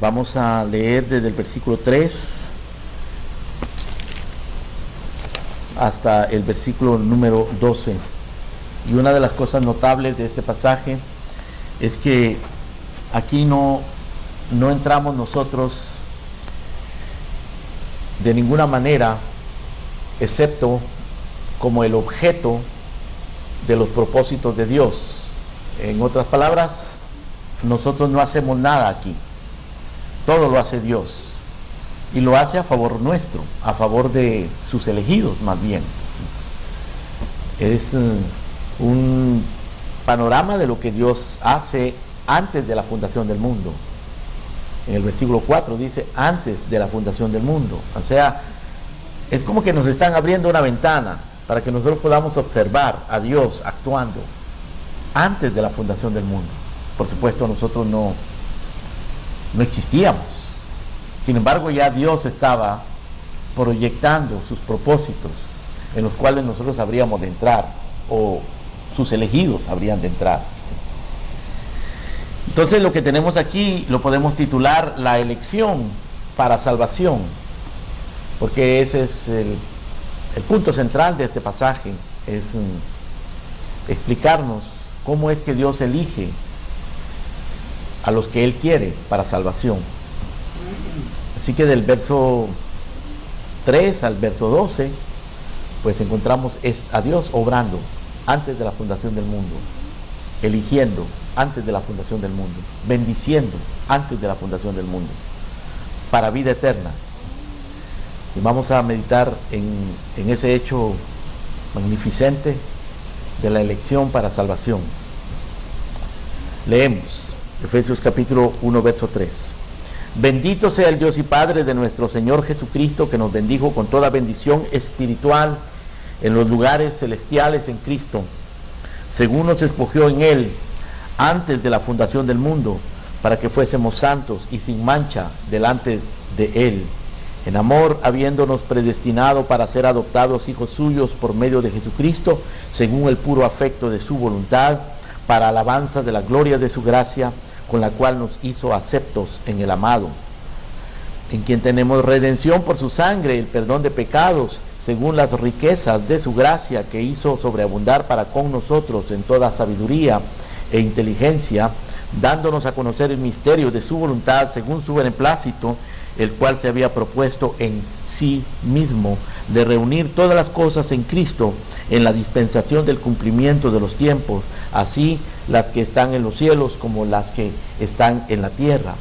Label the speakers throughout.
Speaker 1: Vamos a leer desde el versículo 3 hasta el versículo número 12. Y una de las cosas notables de este pasaje es que aquí no entramos nosotros de ninguna manera, excepto como el objeto de los propósitos de Dios. En otras palabras, nosotros no hacemos nada aquí. Todo lo hace Dios. Y lo hace a favor nuestro, a favor de sus elegidos más bien. Es un panorama de lo que Dios hace antes de la fundación del mundo. En el versículo 4 dice, antes de la fundación del mundo. O sea, es como que nos están abriendo una ventana para que nosotros podamos observar a Dios actuando antes de la fundación del mundo. Por supuesto, nosotros no existíamos. Sin embargo, ya Dios estaba proyectando sus propósitos en los cuales nosotros habríamos de entrar, o sus elegidos habrían de entrar. Entonces, lo que tenemos aquí lo podemos titular la elección para salvación, porque ese es el punto central de este pasaje, es explicarnos cómo es que Dios elige a los que Él quiere para salvación. Así que del verso 3 al verso 12, pues encontramos a Dios obrando antes de la fundación del mundo, eligiendo antes de la fundación del mundo, bendiciendo antes de la fundación del mundo, para vida eterna. Y vamos a meditar en ese hecho magnificente de la elección para salvación. Leemos Efesios capítulo 1, verso 3. Bendito sea el Dios y Padre de nuestro Señor Jesucristo, que nos bendijo con toda bendición espiritual en los lugares celestiales en Cristo, según nos escogió en Él antes de la fundación del mundo, para que fuésemos santos y sin mancha delante de Él, en amor, habiéndonos predestinado para ser adoptados hijos suyos por medio de Jesucristo, según el puro afecto de su voluntad, para alabanza de la gloria de su gracia, con la cual nos hizo aceptos en el amado, en quien tenemos redención por su sangre, el perdón de pecados, según las riquezas de su gracia, que hizo sobreabundar para con nosotros en toda sabiduría e inteligencia, dándonos a conocer el misterio de su voluntad, según su beneplácito, el cual se había propuesto en sí mismo, de reunir todas las cosas en Cristo, en la dispensación del cumplimiento de los tiempos, así las que están en los cielos como las que están en la tierra.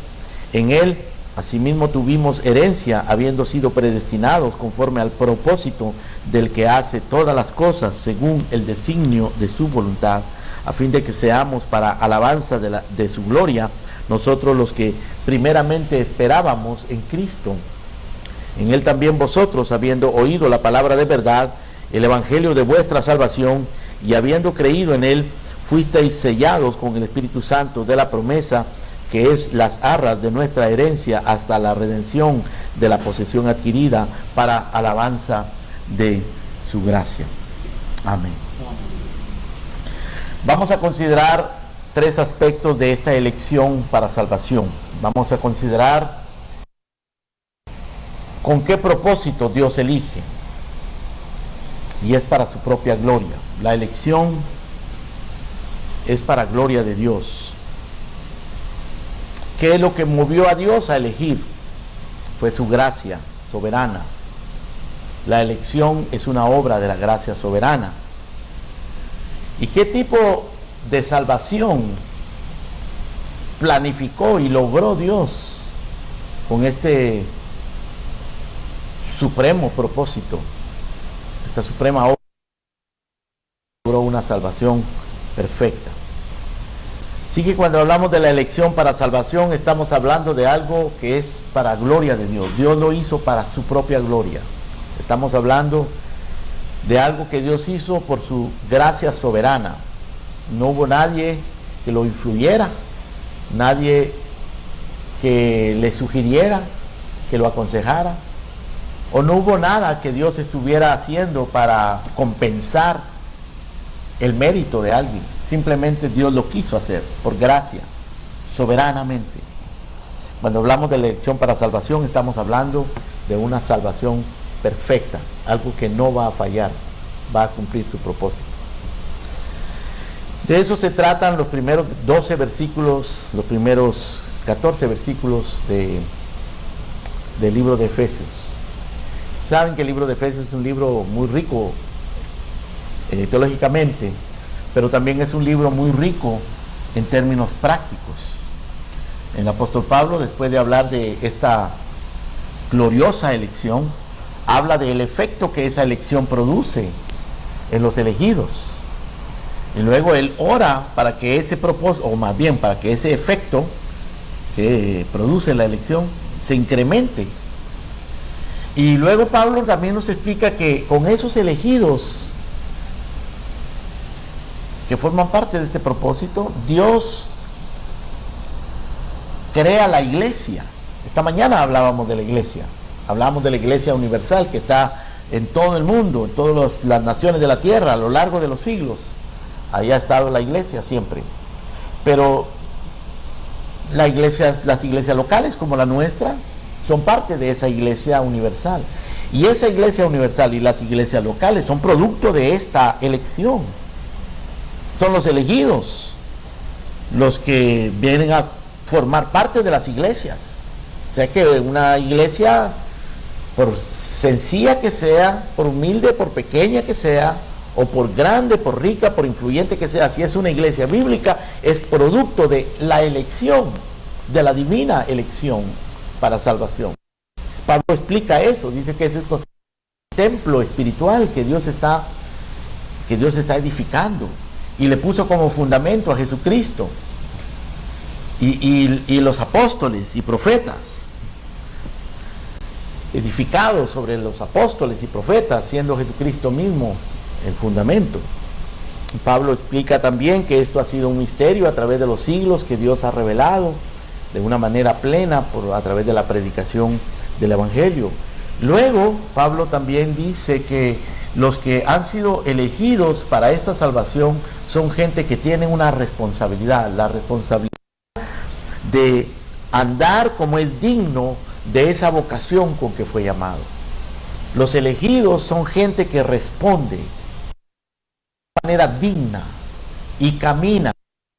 Speaker 1: En Él, asimismo, tuvimos herencia, habiendo sido predestinados conforme al propósito del que hace todas las cosas, según el designio de su voluntad, a fin de que seamos para alabanza de su gloria, nosotros los que primeramente esperábamos en Cristo. En Él también vosotros, habiendo oído la palabra de verdad, el evangelio de vuestra salvación, y habiendo creído en Él, fuisteis sellados con el Espíritu Santo de la promesa, que es las arras de nuestra herencia hasta la redención de la posesión adquirida, para alabanza de su gracia. Amén. Vamos a considerar tres aspectos de esta elección para salvación. Vamos a considerar con qué propósito Dios elige, y es para su propia gloria. La elección es para gloria de Dios. ¿Qué es lo que movió a Dios a elegir? Fue su gracia soberana. La elección es una obra de la gracia soberana. ¿Y qué tipo de salvación planificó y logró Dios con este supremo propósito? Esta suprema obra logró una salvación perfecta. Así que cuando hablamos de la elección para salvación, estamos hablando de algo que es para gloria de Dios. Dios lo hizo para su propia gloria. Estamos hablando de algo que Dios hizo por su gracia soberana. No hubo nadie que lo influyera, nadie que le sugiriera, que lo aconsejara, o no hubo nada que Dios estuviera haciendo para compensar el mérito de alguien. Simplemente Dios lo quiso hacer por gracia, soberanamente. Cuando hablamos de la elección para salvación, estamos hablando de una salvación perfecta, algo que no va a fallar, va a cumplir su propósito. De eso se tratan los primeros 12 versículos, los primeros 14 versículos del libro de Efesios. Saben que el libro de Efesios es un libro muy rico teológicamente, pero también es un libro muy rico en términos prácticos. El apóstol Pablo, después de hablar de esta gloriosa elección, habla del efecto que esa elección produce en los elegidos. Y luego él ora para que ese propósito, o más bien para que ese efecto que produce la elección se incremente. Y luego Pablo también nos explica que con esos elegidos que forman parte de este propósito, Dios crea la iglesia. Esta mañana hablábamos de la iglesia universal que está en todo el mundo, en todas las naciones de la tierra, a lo largo de los siglos. Ahí ha estado la iglesia siempre. Pero las iglesias locales como la nuestra son parte de esa iglesia universal. Y esa iglesia universal y las iglesias locales son producto de esta elección. Son los elegidos los que vienen a formar parte de las iglesias. O sea que una iglesia, por sencilla que sea, por humilde, por pequeña que sea, o por grande, por rica, por influyente que sea, si es una iglesia bíblica, es producto de la elección, de la divina elección para salvación. Pablo explica eso, dice que es un templo espiritual que Dios está edificando, y le puso como fundamento a Jesucristo y los apóstoles y profetas, edificados sobre los apóstoles y profetas, siendo Jesucristo mismo el fundamento. Pablo explica también que esto ha sido un misterio a través de los siglos que Dios ha revelado de una manera plena a través de la predicación del Evangelio. Luego Pablo también dice que los que han sido elegidos para esta salvación son gente que tienen una responsabilidad, la responsabilidad de andar como es digno de esa vocación con que fue llamado. Los elegidos son gente que responde de manera digna y camina,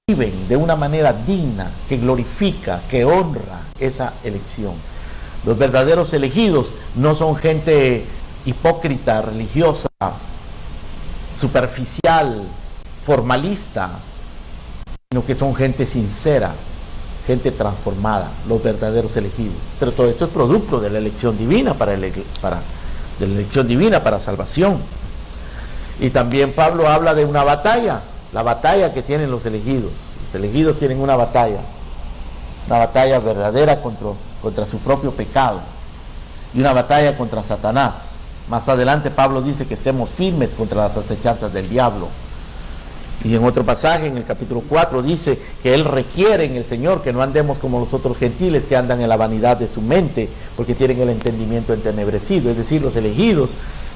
Speaker 1: viven de una manera digna, que glorifica, que honra esa elección. Los verdaderos elegidos no son gente hipócrita, religiosa, superficial, formalista, sino que son gente sincera, gente transformada, los verdaderos elegidos. Pero todo esto es producto de la elección divina de la elección divina para salvación. Y también Pablo habla de una batalla, la batalla que tienen los elegidos. Los elegidos tienen una batalla verdadera contra su propio pecado, y una batalla contra Satanás. Más adelante Pablo dice que estemos firmes contra las acechanzas del diablo. Y en otro pasaje, en el capítulo 4, dice que Él requiere en el Señor que no andemos como los otros gentiles que andan en la vanidad de su mente, porque tienen el entendimiento entenebrecido. Es decir, los elegidos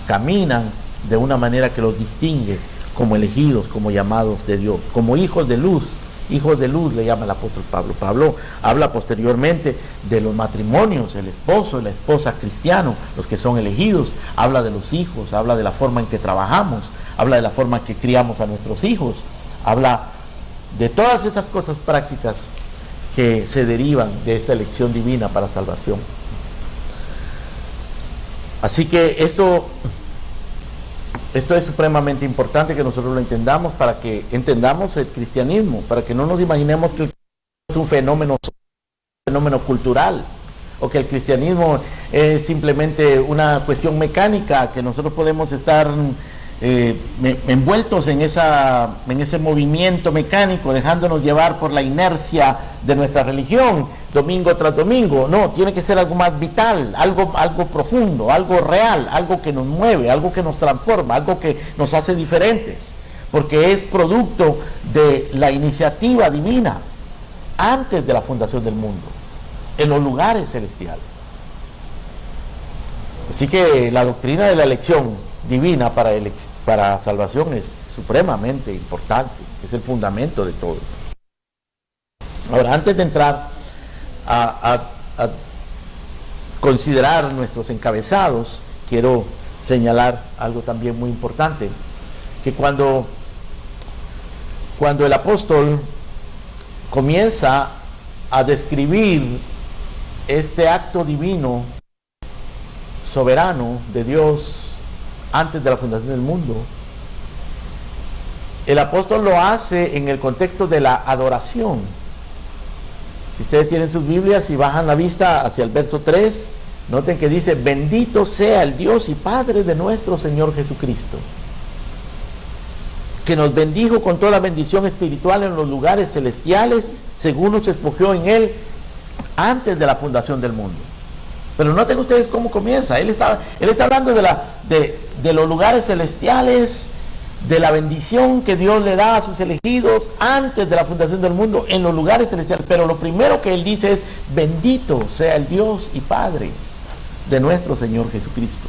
Speaker 1: caminan de una manera que los distingue como elegidos, como llamados de Dios, como hijos de luz. Hijos de luz le llama el apóstol Pablo. Pablo habla posteriormente de los matrimonios, el esposo y la esposa cristiano, los que son elegidos. Habla de los hijos, habla de la forma en que trabajamos, habla de la forma en que criamos a nuestros hijos, habla de todas esas cosas prácticas que se derivan de esta elección divina para salvación. Así que esto es supremamente importante que nosotros lo entendamos, para que entendamos el cristianismo, para que no nos imaginemos que el cristianismo es un fenómeno cultural, o que el cristianismo es simplemente una cuestión mecánica, que nosotros podemos estar envueltos en ese movimiento mecánico, dejándonos llevar por la inercia de nuestra religión, domingo tras domingo. No, tiene que ser algo más vital, algo profundo, algo real, algo que nos mueve, algo que nos transforma, algo que nos hace diferentes, porque es producto de la iniciativa divina antes de la fundación del mundo, en los lugares celestiales. Así que la doctrina de la elección divina para salvación es supremamente importante, es el fundamento de todo. Ahora, antes de entrar a considerar nuestros encabezados, quiero señalar algo también muy importante, que cuando el apóstol comienza a describir este acto divino, soberano de Dios antes de la fundación del mundo, el apóstol lo hace en el contexto de la adoración. Si ustedes tienen sus Biblias y bajan la vista hacia el verso 3, noten que dice: bendito sea el Dios y Padre de nuestro Señor Jesucristo, que nos bendijo con toda bendición espiritual en los lugares celestiales, según nos escogió en Él antes de la fundación del mundo. Pero noten ustedes cómo comienza. Él está hablando de los lugares celestiales, de la bendición que Dios le da a sus elegidos antes de la fundación del mundo en los lugares celestiales. Pero lo primero que él dice es: bendito sea el Dios y Padre de nuestro Señor Jesucristo.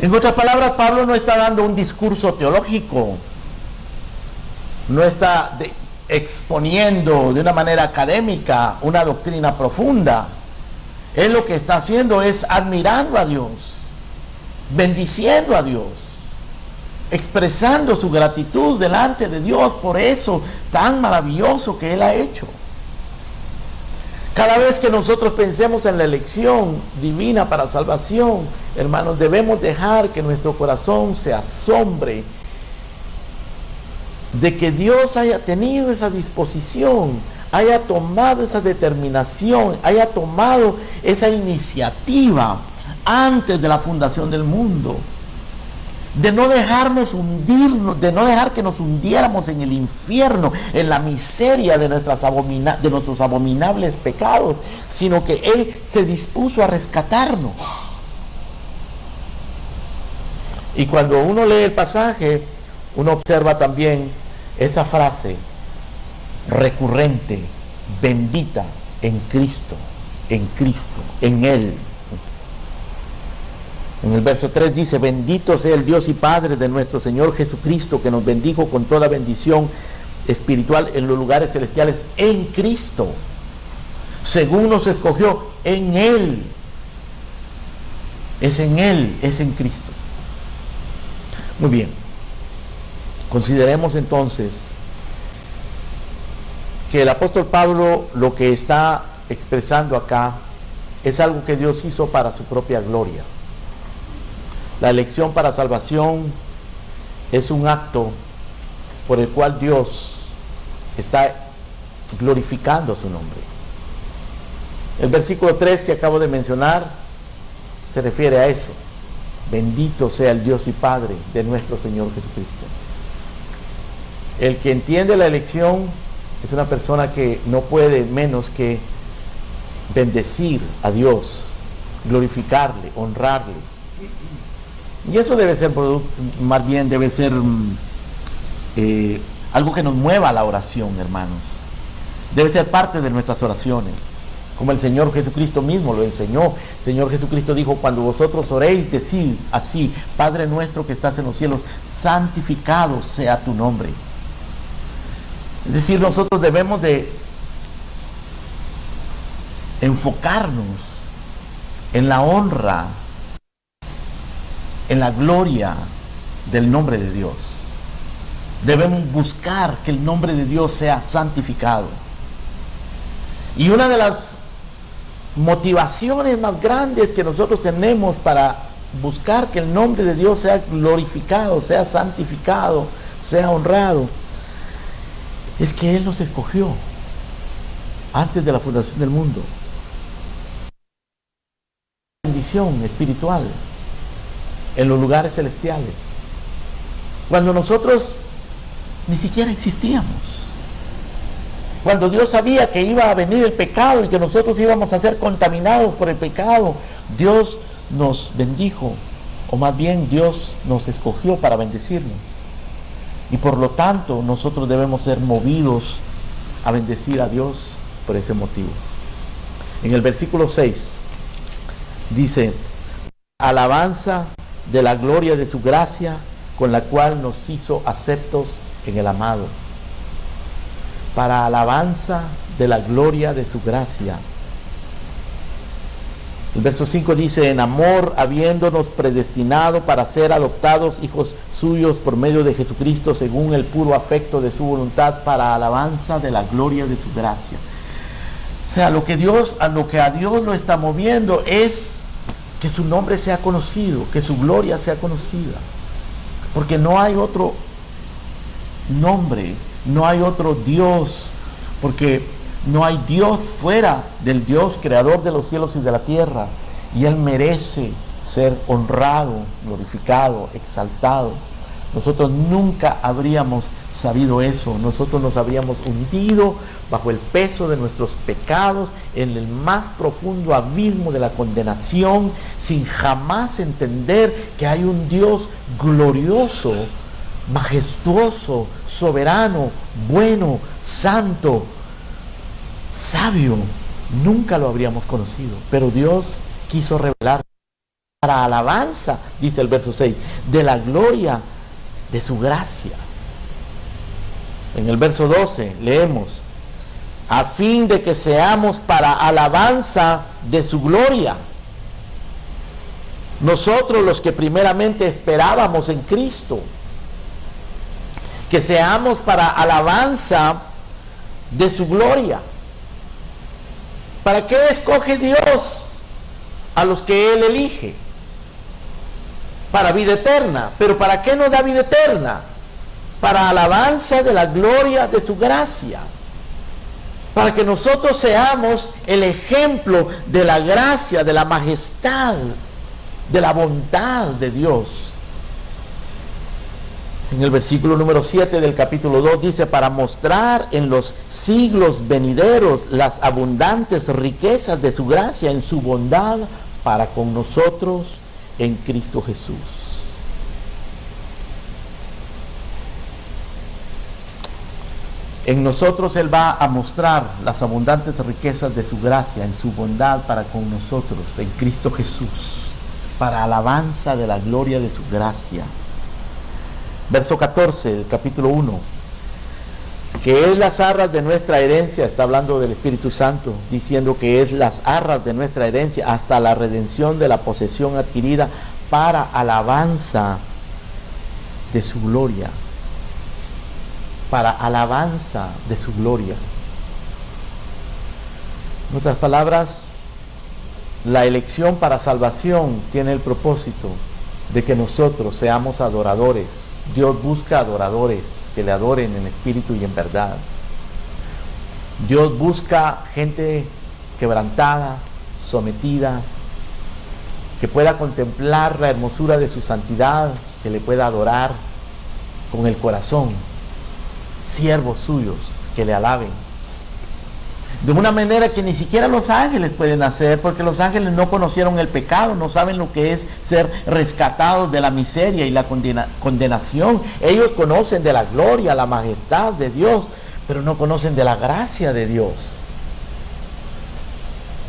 Speaker 1: En otras palabras, Pablo no está dando un discurso teológico, no está exponiendo de una manera académica una doctrina profunda. Él lo que está haciendo es admirando a Dios, bendiciendo a Dios, expresando su gratitud delante de Dios por eso tan maravilloso que Él ha hecho. Cada vez que nosotros pensemos en la elección divina para salvación, hermanos, debemos dejar que nuestro corazón se asombre de que Dios haya tenido esa disposición, haya tomado esa determinación, haya tomado esa iniciativa antes de la fundación del mundo, de no dejarnos hundirnos, de no dejar que nos hundiéramos en el infierno, en la miseria de nuestros abominables pecados, sino que Él se dispuso a rescatarnos. Y cuando uno lee el pasaje, uno observa también esa frase recurrente: bendita en Cristo, en Él. En el verso 3 dice: bendito sea el Dios y Padre de nuestro Señor Jesucristo, que nos bendijo con toda bendición espiritual en los lugares celestiales en Cristo, según nos escogió en Él. Es en Él, es en Cristo. Muy bien. Consideremos entonces que el apóstol Pablo lo que está expresando acá es algo que Dios hizo para su propia gloria. La elección para salvación es un acto por el cual Dios está glorificando su nombre. El versículo 3 que acabo de mencionar se refiere a eso: bendito sea el Dios y Padre de nuestro Señor Jesucristo. El que entiende la elección es una persona que no puede menos que bendecir a Dios, glorificarle, honrarle. Y eso debe ser, más bien debe ser algo que nos mueva a la oración, hermanos. Debe ser parte de nuestras oraciones, como el Señor Jesucristo mismo lo enseñó. El Señor Jesucristo dijo: cuando vosotros oréis, decid así: Padre nuestro que estás en los cielos, santificado sea tu nombre. Es decir, nosotros debemos de enfocarnos en la honra, en la gloria del nombre de Dios. Debemos buscar que el nombre de Dios sea santificado. Y una de las motivaciones más grandes que nosotros tenemos para buscar que el nombre de Dios sea glorificado, sea santificado, sea honrado, es que Él nos escogió antes de la fundación del mundo. Bendición espiritual en los lugares celestiales, cuando nosotros ni siquiera existíamos, cuando Dios sabía que iba a venir el pecado y que nosotros íbamos a ser contaminados por el pecado, Dios nos bendijo, o más bien Dios nos escogió para bendecirnos. Y por lo tanto nosotros debemos ser movidos a bendecir a Dios por ese motivo. En el versículo 6 dice: alabanza de la gloria de su gracia, con la cual nos hizo aceptos en el amado. Para alabanza de la gloria de su gracia. El verso 5 dice: en amor, habiéndonos predestinado para ser adoptados hijos suyos por medio de Jesucristo, según el puro afecto de su voluntad, para alabanza de la gloria de su gracia. O sea, a lo que a Dios lo está moviendo es que su nombre sea conocido, que su gloria sea conocida. Porque no hay otro nombre, no hay otro Dios, porque no hay Dios fuera del Dios creador de los cielos y de la tierra, y Él merece ser honrado, glorificado, exaltado. Nosotros nunca habríamos sabido eso. Nosotros nos habríamos hundido bajo el peso de nuestros pecados en el más profundo abismo de la condenación, sin jamás entender que hay un Dios glorioso, majestuoso, soberano, bueno, santo, sabio. Nunca lo habríamos conocido, pero Dios quiso revelar para alabanza, dice el verso 6, de la gloria de su gracia. En el verso 12 leemos: a fin de que seamos para alabanza de su gloria. Nosotros, los que primeramente esperábamos en Cristo, que seamos para alabanza de su gloria. ¿Para qué escoge Dios a los que Él elige? Para vida eterna. ¿Pero para qué nos da vida eterna? Para alabanza de la gloria de su gracia. Para que nosotros seamos el ejemplo de la gracia, de la majestad, de la bondad de Dios. En el versículo número 7 del capítulo 2 dice: para mostrar en los siglos venideros las abundantes riquezas de su gracia en su bondad para con nosotros en Cristo Jesús. En nosotros Él va a mostrar las abundantes riquezas de su gracia en su bondad para con nosotros en Cristo Jesús, para alabanza de la gloria de su gracia. Verso 14 del capítulo 1: que es las arras de nuestra herencia. Está hablando del Espíritu Santo, diciendo que es las arras de nuestra herencia hasta la redención de la posesión adquirida para alabanza de su gloria. Para alabanza de su gloria. En otras palabras, la elección para salvación tiene el propósito de que nosotros seamos adoradores. Dios busca adoradores que le adoren en espíritu y en verdad. Dios busca gente quebrantada, sometida, que pueda contemplar la hermosura de su santidad, que le pueda adorar con el corazón. Siervos suyos que le alaben de una manera que ni siquiera los ángeles pueden hacer, porque los ángeles no conocieron el pecado, no saben lo que es ser rescatados de la miseria y la condenación. Ellos conocen de la gloria, la majestad de Dios, pero no conocen de la gracia de Dios.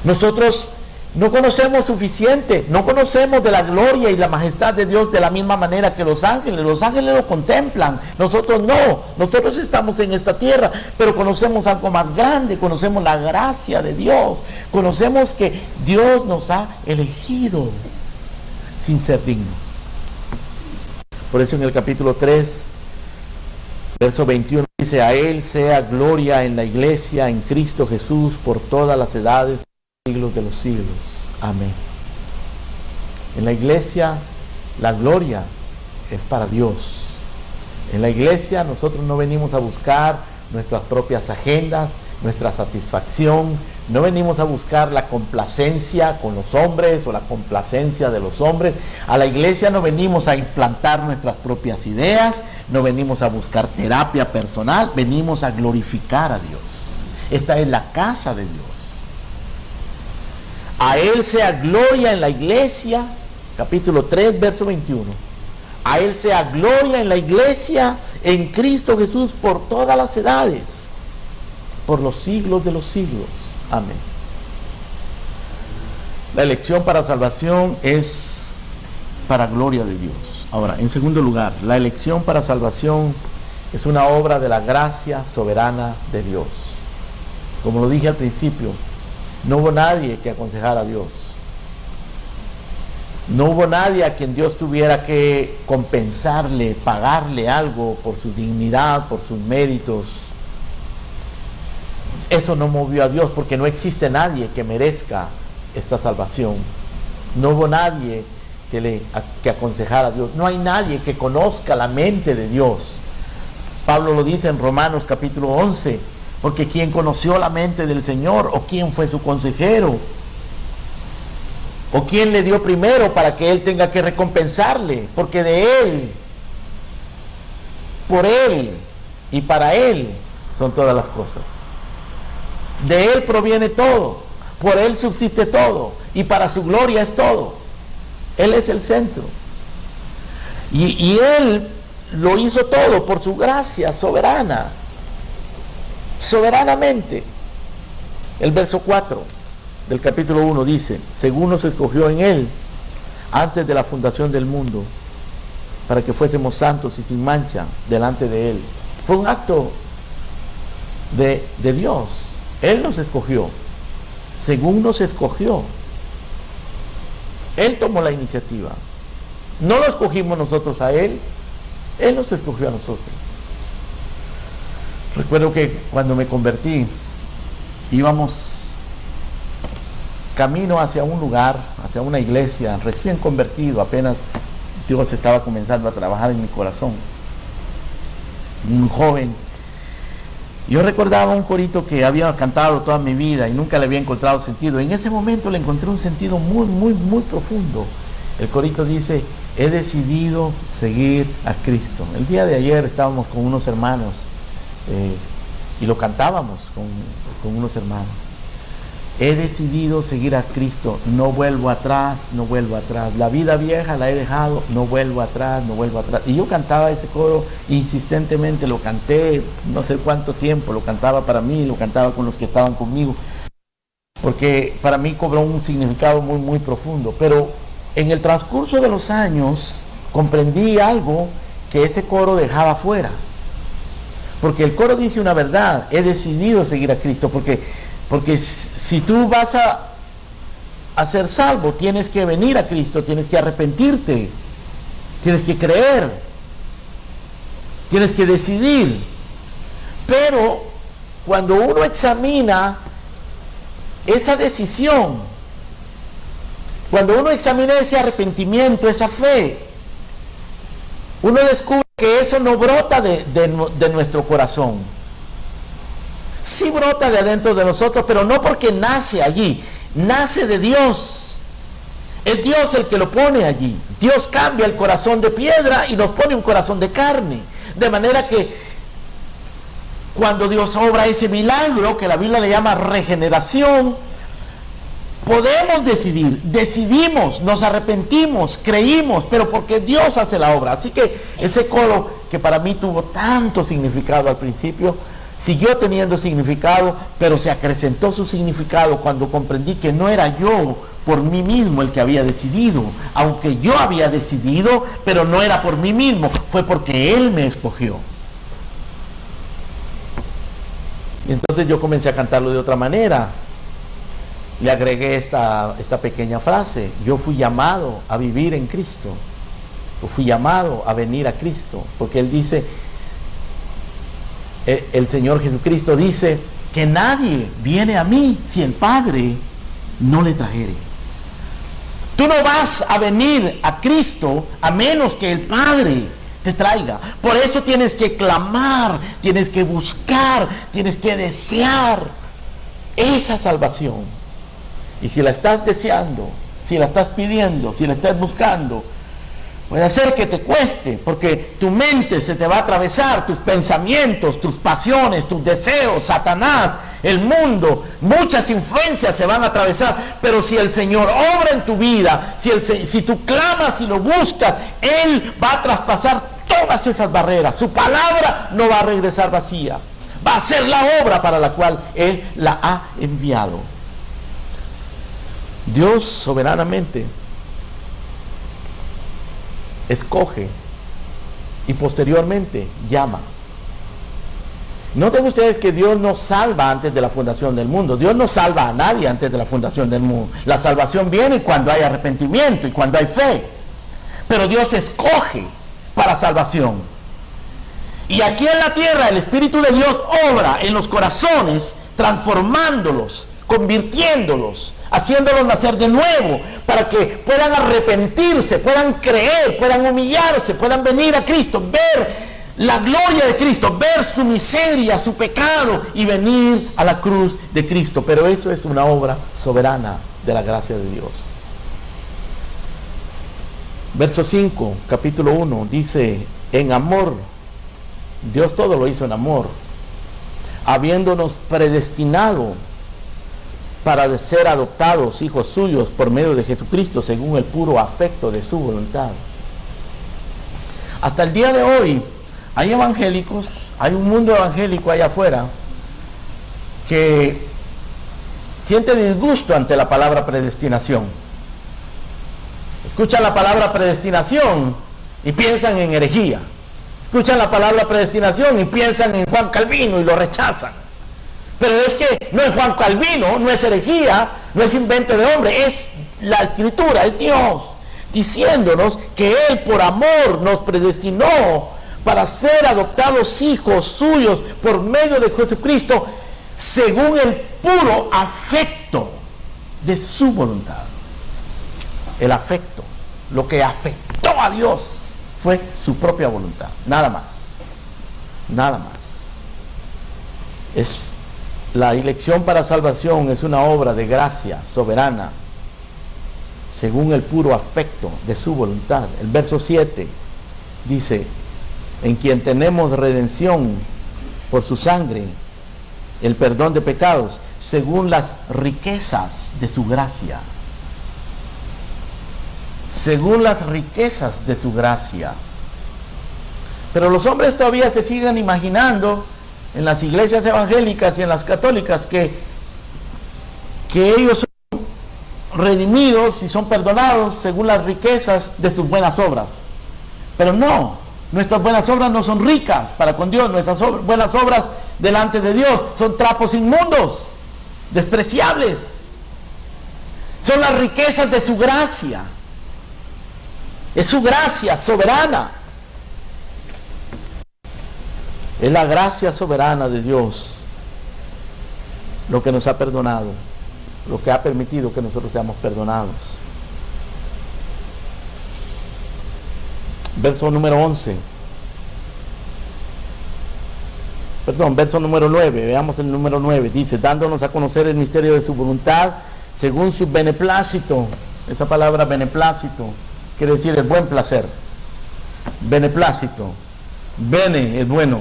Speaker 1: Nosotros no conocemos suficiente, no conocemos de la gloria y la majestad de Dios de la misma manera que los ángeles. Los ángeles lo contemplan, nosotros no. Nosotros estamos en esta tierra, pero conocemos algo más grande, conocemos la gracia de Dios, conocemos que Dios nos ha elegido sin ser dignos. Por eso en el capítulo 3, verso 21 dice: a Él sea gloria en la iglesia, en Cristo Jesús, por todas las edades, siglos de los siglos. Amén. En la iglesia la gloria es para Dios. En la iglesia nosotros no venimos a buscar nuestras propias agendas, nuestra satisfacción, no venimos a buscar la complacencia con los hombres o la complacencia de los hombres. A la iglesia no venimos a implantar nuestras propias ideas, no venimos a buscar terapia personal, venimos a glorificar a Dios. Esta es la casa de Dios. A Él sea gloria en la iglesia, capítulo 3, verso 21. A Él sea gloria en la iglesia, en Cristo Jesús, por todas las edades, por los siglos de los siglos. Amén. La elección para salvación es para gloria de Dios. Ahora, en segundo lugar, la elección para salvación es una obra de la gracia soberana de Dios. Como lo dije al principio, no hubo nadie que aconsejara a Dios. No hubo nadie a quien Dios tuviera que compensarle, pagarle algo por su dignidad, por sus méritos. Eso no movió a Dios, porque no existe nadie que merezca esta salvación. No hubo nadie que aconsejara a Dios. No hay nadie que conozca la mente de Dios. Pablo lo dice en Romanos capítulo 11, porque ¿quién conoció la mente del Señor? ¿O quién fue su consejero? ¿O quién le dio primero para que Él tenga que recompensarle? Porque de Él, por Él y para Él son todas las cosas. De Él proviene todo, por Él subsiste todo, y para su gloria es todo. Él es el centro. Y Él lo hizo todo por su gracia soberana, soberanamente. El verso 4 del capítulo 1 dice: según nos escogió en Él antes de la fundación del mundo, para que fuésemos santos y sin mancha delante de Él. Fue un acto de Dios. Él nos escogió, según nos escogió. Él tomó la iniciativa. No lo escogimos nosotros a Él, Él nos escogió a nosotros. Recuerdo que cuando me convertí, íbamos camino hacia un lugar, hacia una iglesia, recién convertido, apenas Dios estaba comenzando a trabajar en mi corazón. Un joven. Yo recordaba un corito que había cantado toda mi vida y nunca le había encontrado sentido. En ese momento le encontré un sentido muy profundo. El corito dice: he decidido seguir a Cristo. El día de ayer estábamos con unos hermanos y lo cantábamos con unos hermanos. He decidido seguir a Cristo, no vuelvo atrás, no vuelvo atrás. La vida vieja la he dejado, no vuelvo atrás, no vuelvo atrás. Y yo cantaba ese coro insistentemente, lo canté no sé cuánto tiempo, lo cantaba para mí, lo cantaba con los que estaban conmigo, porque para mí cobró un significado muy profundo. Pero en el transcurso de los años comprendí algo que ese coro dejaba fuera. Porque el coro dice una verdad: he decidido seguir a Cristo, porque si tú vas a ser salvo, tienes que venir a Cristo, tienes que arrepentirte, tienes que creer, tienes que decidir. Pero cuando uno examina esa decisión, cuando uno examina ese arrepentimiento, esa fe, uno descubre que eso no brota de nuestro corazón. Sí brota de adentro de nosotros, pero no porque nace allí, nace de Dios. Es Dios el que lo pone allí. Dios cambia el corazón de piedra y nos pone un corazón de carne. De manera que cuando Dios obra ese milagro, que la Biblia le llama regeneración, podemos decidir, decidimos, nos arrepentimos, creímos, pero porque Dios hace la obra. Así que ese coro, que para mí tuvo tanto significado al principio, siguió teniendo significado, pero se acrecentó su significado cuando comprendí que no era yo por mí mismo el que había decidido, aunque yo había decidido, pero no era por mí mismo, fue porque Él me escogió. Y entonces yo comencé a cantarlo de otra manera. Le agregué esta pequeña frase: yo fui llamado a vivir en Cristo, yo fui llamado a venir a Cristo, porque Él dice, el Señor Jesucristo dice que nadie viene a mí si el Padre no le trajere. Tú no vas a venir a Cristo a menos que el Padre te traiga. Por eso tienes que clamar, tienes que buscar, tienes que desear esa salvación. Y si la estás deseando, si la estás pidiendo, si la estás buscando, puede ser que te cueste, porque tu mente se te va a atravesar, tus pensamientos, tus pasiones, tus deseos, Satanás, el mundo, muchas influencias se van a atravesar. Pero si el Señor obra en tu vida, si tú clamas y lo buscas, Él va a traspasar todas esas barreras. Su palabra no va a regresar vacía, va a hacer la obra para la cual Él la ha enviado. Dios soberanamente escoge y posteriormente llama. Noten ustedes que Dios no salva antes de la fundación del mundo. Dios no salva a nadie antes de la fundación del mundo. La salvación viene cuando hay arrepentimiento y cuando hay fe. Pero Dios escoge para salvación. Y aquí en la tierra el Espíritu de Dios obra en los corazones, transformándolos, convirtiéndolos, haciéndolos nacer de nuevo, para que puedan arrepentirse, puedan creer, puedan humillarse, puedan venir a Cristo, ver la gloria de Cristo, ver su miseria, su pecado y venir a la cruz de Cristo. Pero eso es una obra soberana de la gracia de Dios. Verso 5, capítulo 1, dice: en amor, Dios todo lo hizo en amor, habiéndonos predestinado para ser adoptados hijos suyos por medio de Jesucristo, según el puro afecto de su voluntad. Hasta el día de hoy hay evangélicos, hay un mundo evangélico allá afuera que siente disgusto ante la palabra predestinación. Escuchan la palabra predestinación y piensan en herejía. Escuchan la palabra predestinación y piensan en Juan Calvino y lo rechazan. Pero es que no es Juan Calvino, no es herejía, no es invento de hombre, es la Escritura, es Dios diciéndonos que Él por amor nos predestinó para ser adoptados hijos suyos por medio de Jesucristo, según el puro afecto de su voluntad. El afecto, lo que afectó a Dios fue su propia voluntad, nada más, nada más. La elección para salvación es una obra de gracia soberana, según el puro afecto de su voluntad. El verso 7 dice: en quien tenemos redención por su sangre, el perdón de pecados, según las riquezas de su gracia. Según las riquezas de su gracia. Pero los hombres todavía se siguen imaginando en las iglesias evangélicas y en las católicas que ellos son redimidos y son perdonados según las riquezas de sus buenas obras. Pero no, nuestras buenas obras no son ricas para con Dios. Nuestras buenas obras delante de Dios son trapos inmundos, despreciables. Son las riquezas de su gracia. Es su gracia soberana. Es la gracia soberana de Dios lo que nos ha perdonado, lo que ha permitido que nosotros seamos perdonados. Verso número 11. Perdón, verso número 9. Veamos el número 9. Dice: dándonos a conocer el misterio de su voluntad, según su beneplácito. Esa palabra beneplácito quiere decir el buen placer. Beneplácito. Bene es bueno.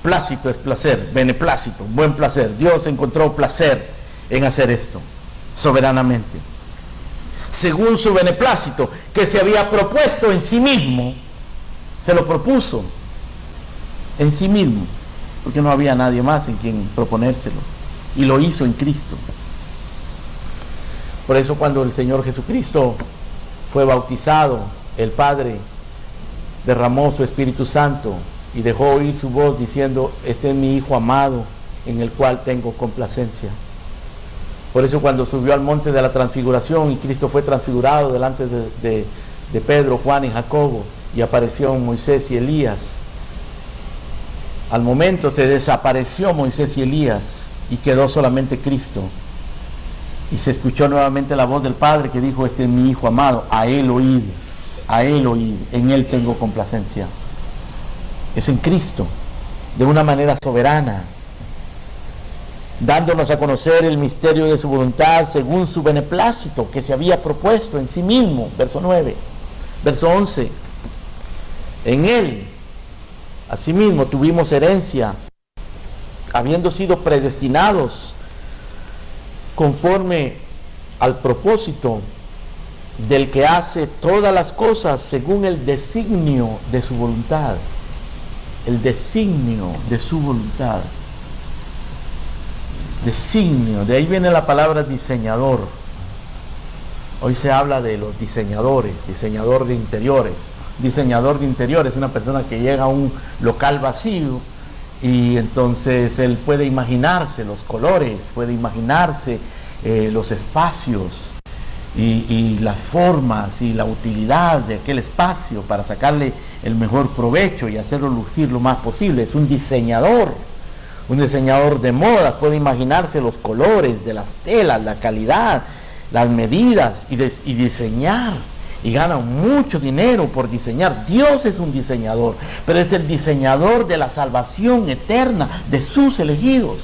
Speaker 1: Plácito es placer. Beneplácito, buen placer. Dios encontró placer en hacer esto soberanamente. Según su beneplácito, que se había propuesto en sí mismo, se lo propuso en sí mismo, porque no había nadie más en quien proponérselo, y lo hizo en Cristo. Por eso cuando el Señor Jesucristo fue bautizado, el Padre derramó su Espíritu Santo y dejó oír su voz diciendo: este es mi Hijo amado, en el cual tengo complacencia. Por eso cuando subió al monte de la transfiguración y Cristo fue transfigurado delante de Pedro, Juan y Jacobo, y apareció Moisés y Elías, al momento se desapareció Moisés y Elías y quedó solamente Cristo. Y se escuchó nuevamente la voz del Padre que dijo: este es mi Hijo amado, a Él oíd, en Él tengo complacencia. Es en Cristo, de una manera soberana, dándonos a conocer el misterio de su voluntad según su beneplácito que se había propuesto en sí mismo. Verso 9. Verso 11. En Él, asimismo, tuvimos herencia, habiendo sido predestinados conforme al propósito del que hace todas las cosas según el designio de su voluntad. El designio de su voluntad. Designio, de ahí viene la palabra diseñador. Hoy se habla de los diseñadores, diseñador de interiores. Diseñador de interiores es una persona que llega a un local vacío Y entonces él puede imaginarse los colores, puede imaginarse los espacios y las formas y la utilidad de aquel espacio para sacarle el mejor provecho y hacerlo lucir lo más posible. Es un diseñador de modas, puede imaginarse los colores de las telas, la calidad, las medidas y diseñar. Y gana mucho dinero por diseñar. Dios es un diseñador, pero es el diseñador de la salvación eterna de sus elegidos.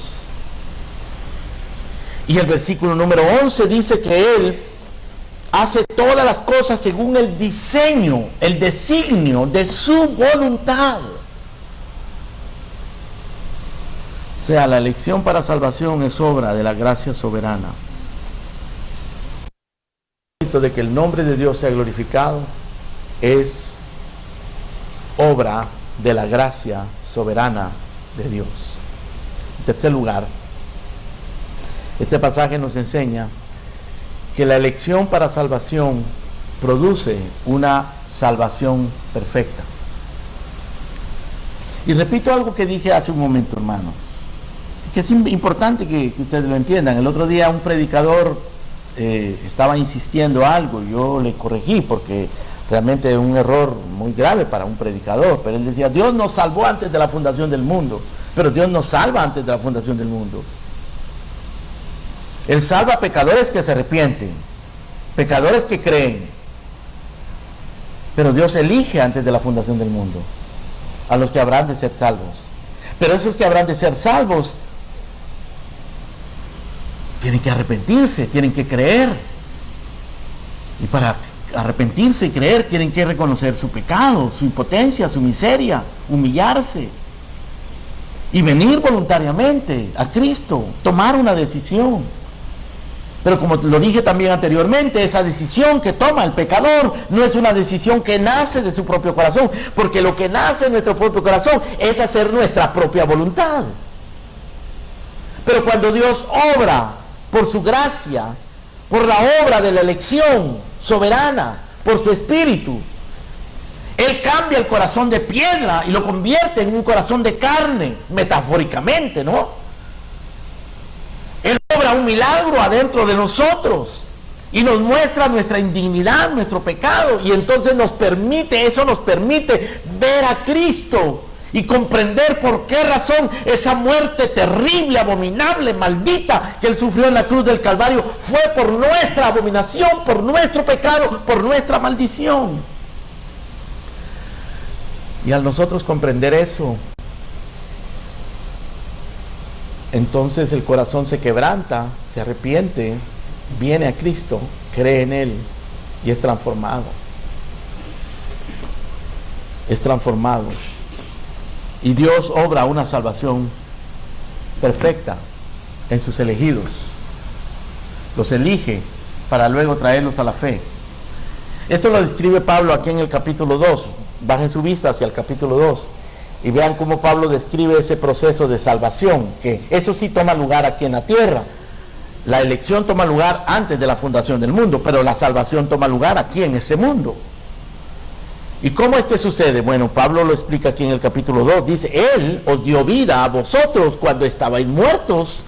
Speaker 1: Y el versículo número 11 dice que Él hace todas las cosas según el diseño, el designio de su voluntad. O sea, la elección para salvación es obra de la gracia soberana. De que el nombre de Dios sea glorificado es obra de la gracia soberana de Dios. En tercer lugar, este pasaje nos enseña que la elección para salvación produce una salvación perfecta. Y repito algo que dije hace un momento, hermanos, que es importante que ustedes lo entiendan. El otro día un predicador estaba insistiendo algo, yo le corregí porque realmente es un error muy grave para un predicador, pero él decía: Dios nos salvó antes de la fundación del mundo. Pero Dios nos salva antes de la fundación del mundo. Él salva a pecadores que se arrepienten, pecadores que creen, pero Dios elige antes de la fundación del mundo a los que habrán de ser salvos. Pero esos que habrán de ser salvos tienen que arrepentirse, tienen que creer. Y para arrepentirse y creer tienen que reconocer su pecado, su impotencia, su miseria, humillarse y venir voluntariamente a Cristo, tomar una decisión. Pero como lo dije también anteriormente, esa decisión que toma el pecador no es una decisión que nace de su propio corazón, porque lo que nace en nuestro propio corazón es hacer nuestra propia voluntad. Pero cuando Dios obra por su gracia, por la obra de la elección soberana, por su Espíritu, Él cambia el corazón de piedra y lo convierte en un corazón de carne, metafóricamente, ¿no? Él obra un milagro adentro de nosotros y nos muestra nuestra indignidad, nuestro pecado, y entonces eso nos permite ver a Cristo y comprender por qué razón esa muerte terrible, abominable, maldita que Él sufrió en la cruz del Calvario fue por nuestra abominación, por nuestro pecado, por nuestra maldición. Y al nosotros comprender eso, entonces el corazón se quebranta, se arrepiente, viene a Cristo, cree en Él y es transformado. Es transformado. Y Dios obra una salvación perfecta en sus elegidos. Los elige para luego traerlos a la fe. Esto lo describe Pablo aquí en el capítulo 2. Bajen su vista hacia el capítulo 2 y vean cómo Pablo describe ese proceso de salvación, que eso sí toma lugar aquí en la tierra. La elección toma lugar antes de la fundación del mundo, pero la salvación toma lugar aquí en este mundo. ¿Y cómo es que sucede? Bueno, Pablo lo explica aquí en el capítulo 2. Dice: Él os dio vida a vosotros cuando estabais muertos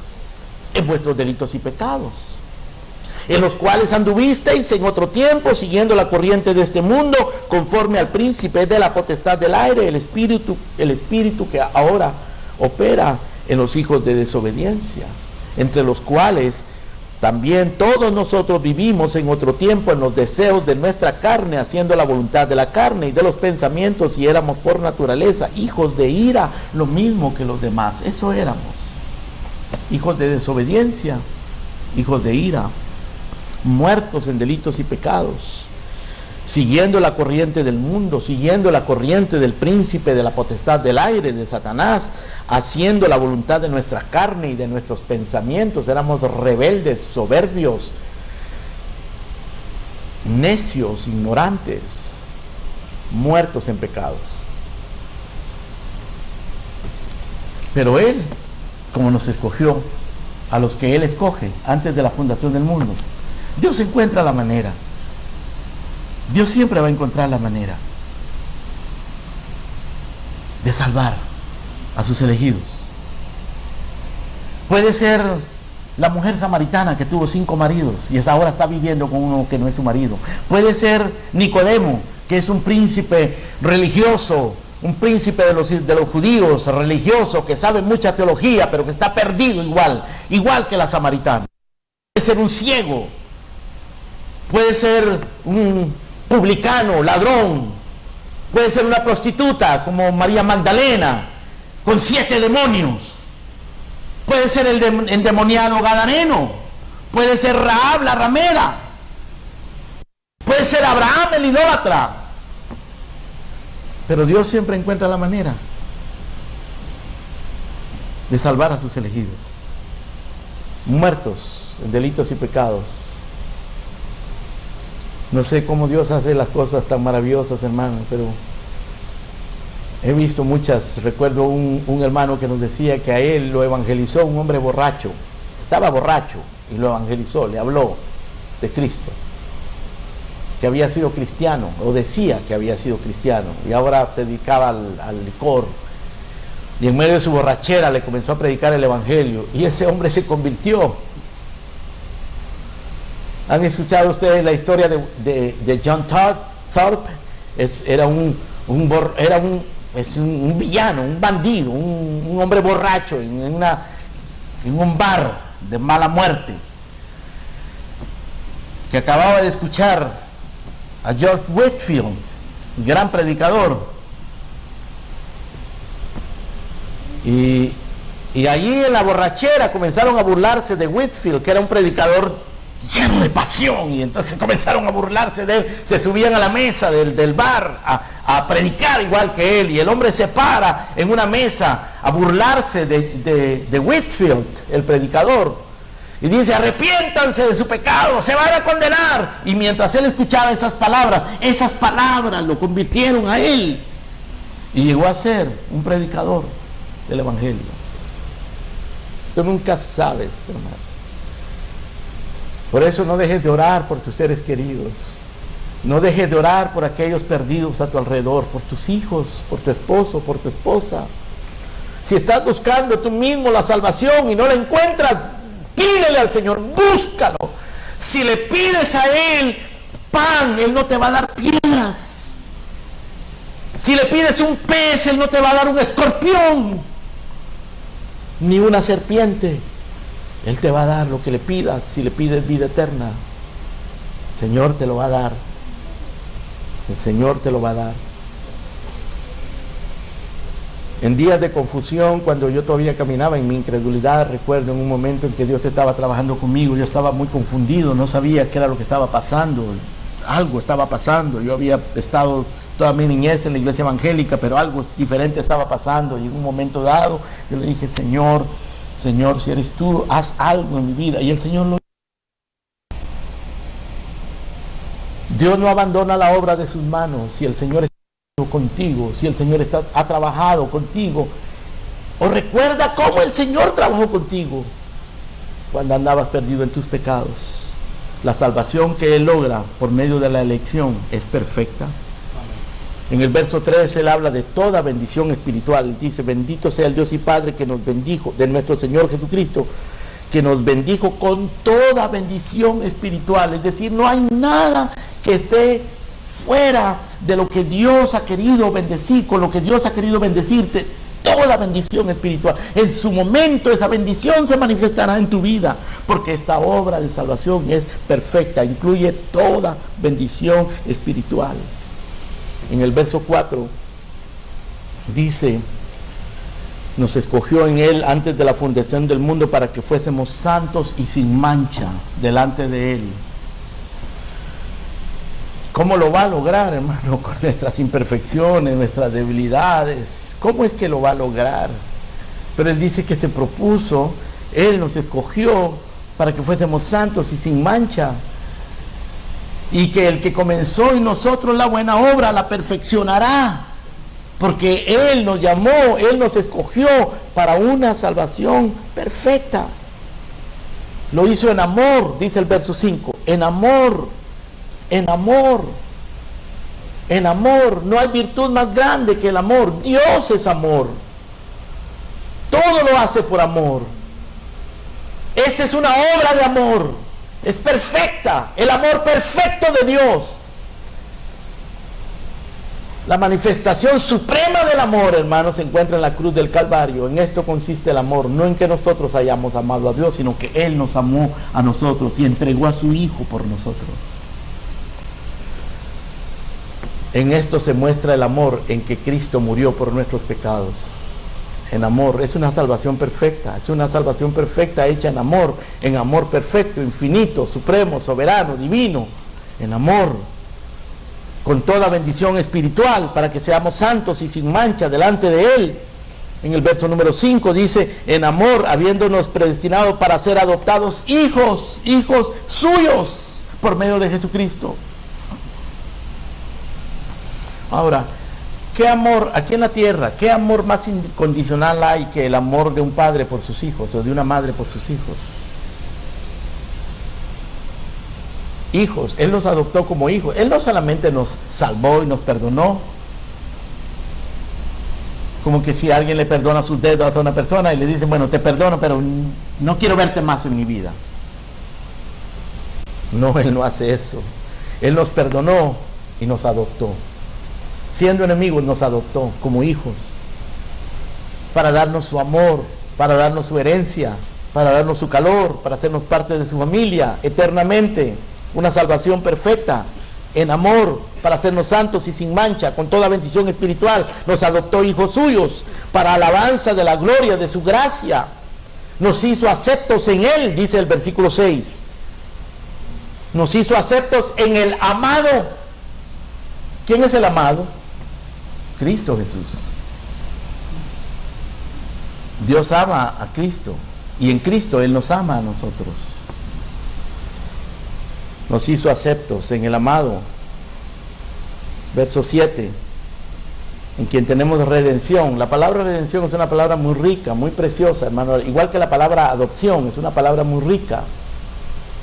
Speaker 1: en vuestros delitos y pecados, en los cuales anduvisteis en otro tiempo, siguiendo la corriente de este mundo, conforme al príncipe de la potestad del aire, el espíritu que ahora opera en los hijos de desobediencia, entre los cuales también todos nosotros vivimos en otro tiempo en los deseos de nuestra carne, haciendo la voluntad de la carne y de los pensamientos, y éramos por naturaleza hijos de ira, lo mismo que los demás. Eso éramos, hijos de desobediencia, hijos de ira, muertos en delitos y pecados, siguiendo la corriente del mundo, siguiendo la corriente del príncipe de la potestad del aire, de Satanás, haciendo la voluntad de nuestra carne y de nuestros pensamientos. Éramos rebeldes, soberbios, necios, ignorantes, muertos en pecados. Pero Él, como nos escogió, a los que Él escoge antes de la fundación del mundo, Dios encuentra la manera. Dios siempre va a encontrar la manera de salvar a sus elegidos. Puede ser la mujer samaritana que tuvo 5 maridos y ahora está viviendo con uno que no es su marido. Puede ser Nicodemo, que es un príncipe religioso, un príncipe de los judíos, religioso, que sabe mucha teología, pero que está perdido igual que la samaritana. Puede ser un ciego, puede ser un publicano, ladrón, puede ser una prostituta como María Magdalena, con 7 demonios. Puede ser el endemoniado gadareno, puede ser Rahab la ramera, puede ser Abraham el idólatra. Pero Dios siempre encuentra la manera de salvar a sus elegidos, muertos en delitos y pecados. No sé cómo Dios hace las cosas tan maravillosas, hermano, pero he visto muchas. Recuerdo un hermano que nos decía que a él lo evangelizó un hombre borracho. Estaba borracho y lo evangelizó, le habló de Cristo, que había sido cristiano, o decía que había sido cristiano, y ahora se dedicaba al licor. Y en medio de su borrachera le comenzó a predicar el evangelio, y ese hombre se convirtió. ¿Han escuchado ustedes la historia de John Thorpe? Era un villano, un bandido, un hombre borracho en un bar de mala muerte, que acababa de escuchar a George Whitefield, un gran predicador, y allí en la borrachera comenzaron a burlarse de Whitefield, que era un predicador lleno de pasión, y entonces comenzaron a burlarse de él. Se subían a la mesa del bar a predicar igual que él, y el hombre se para en una mesa a burlarse de Whitefield, el predicador, y dice: arrepiéntanse de su pecado, se van a condenar. Y mientras él escuchaba esas palabras lo convirtieron a él, y llegó a ser un predicador del evangelio. Tú nunca sabes, hermano. Por eso no dejes de orar por tus seres queridos. No dejes de orar por aquellos perdidos a tu alrededor, por tus hijos, por tu esposo, por tu esposa. Si estás buscando tú mismo la salvación y no la encuentras, pídele al Señor, búscalo. Si le pides a Él pan, Él no te va a dar piedras. Si le pides un pez, Él no te va a dar un escorpión, ni una serpiente. Él te va a dar lo que le pidas. Si le pides vida eterna, el Señor te lo va a dar. El Señor te lo va a dar. En días de confusión, cuando yo todavía caminaba en mi incredulidad, recuerdo en un momento en que Dios estaba trabajando conmigo. Yo estaba muy confundido, no sabía qué era lo que estaba pasando. Algo estaba pasando. Yo había estado toda mi niñez en la iglesia evangélica, pero algo diferente estaba pasando. Y en un momento dado, yo le dije: Señor, si eres tú, haz algo en mi vida. Y el Señor lo hizo. Dios no abandona la obra de sus manos. Si el Señor está contigo, si el Señor ha trabajado contigo, o recuerda cómo el Señor trabajó contigo cuando andabas perdido en tus pecados. La salvación que Él logra por medio de la elección es perfecta. En el verso 3 Él habla de toda bendición espiritual. Dice: bendito sea el Dios y Padre que nos bendijo, de nuestro Señor Jesucristo, que nos bendijo con toda bendición espiritual. Es decir, no hay nada que esté fuera de lo que Dios ha querido bendecir, con lo que Dios ha querido bendecirte. Toda bendición espiritual. En su momento esa bendición se manifestará en tu vida, porque esta obra de salvación es perfecta, incluye toda bendición espiritual. En el verso 4 dice: nos escogió en Él antes de la fundación del mundo para que fuésemos santos y sin mancha delante de Él. ¿Cómo lo va a lograr, hermano? Con nuestras imperfecciones, nuestras debilidades. ¿Cómo es que lo va a lograr? Pero Él dice que se propuso, Él nos escogió para que fuésemos santos y sin mancha. Y que el que comenzó en nosotros la buena obra la perfeccionará, porque Él nos llamó, Él nos escogió para una salvación perfecta. Lo hizo en amor, dice el verso 5, en amor, en amor, en amor. No hay virtud más grande que el amor. Dios es amor. Todo lo hace por amor. Esta es una obra de amor. Es perfecta. El amor perfecto de Dios. La manifestación suprema del amor, hermanos, se encuentra en la cruz del Calvario. En esto consiste el amor, no en que nosotros hayamos amado a Dios, sino que Él nos amó a nosotros y entregó a su Hijo por nosotros. En esto se muestra el amor, en que Cristo murió por nuestros pecados. En amor, es una salvación perfecta, es una salvación perfecta hecha en amor perfecto, infinito, supremo, soberano, divino, en amor, con toda bendición espiritual, para que seamos santos y sin mancha delante de Él. En el verso número 5 dice, en amor, habiéndonos predestinado para ser adoptados hijos suyos, por medio de Jesucristo. Ahora, ¿qué amor aquí en la tierra, qué amor más incondicional hay que el amor de un padre por sus hijos o de una madre por sus hijos? Hijos, Él nos adoptó como hijos. Él no solamente nos salvó y nos perdonó, como que si alguien le perdona sus deudas a una persona y le dice, bueno, te perdono, pero no quiero verte más en mi vida. No, Él no hace eso. Él nos perdonó y nos adoptó. Siendo enemigos nos adoptó como hijos, para darnos su amor, para darnos su herencia, para darnos su calor, para hacernos parte de su familia eternamente. Una salvación perfecta, en amor, para hacernos santos y sin mancha, con toda bendición espiritual. Nos adoptó hijos suyos, para alabanza de la gloria de su gracia. Nos hizo aceptos en Él, dice el versículo 6. Nos hizo aceptos en el amado. ¿Quién es el amado? Cristo Jesús. Dios ama a Cristo, y en Cristo Él nos ama a nosotros. Nos hizo aceptos en el amado. Verso 7, en quien tenemos redención. La palabra redención es una palabra muy rica, muy preciosa, hermano. Igual que la palabra adopción, es una palabra muy rica.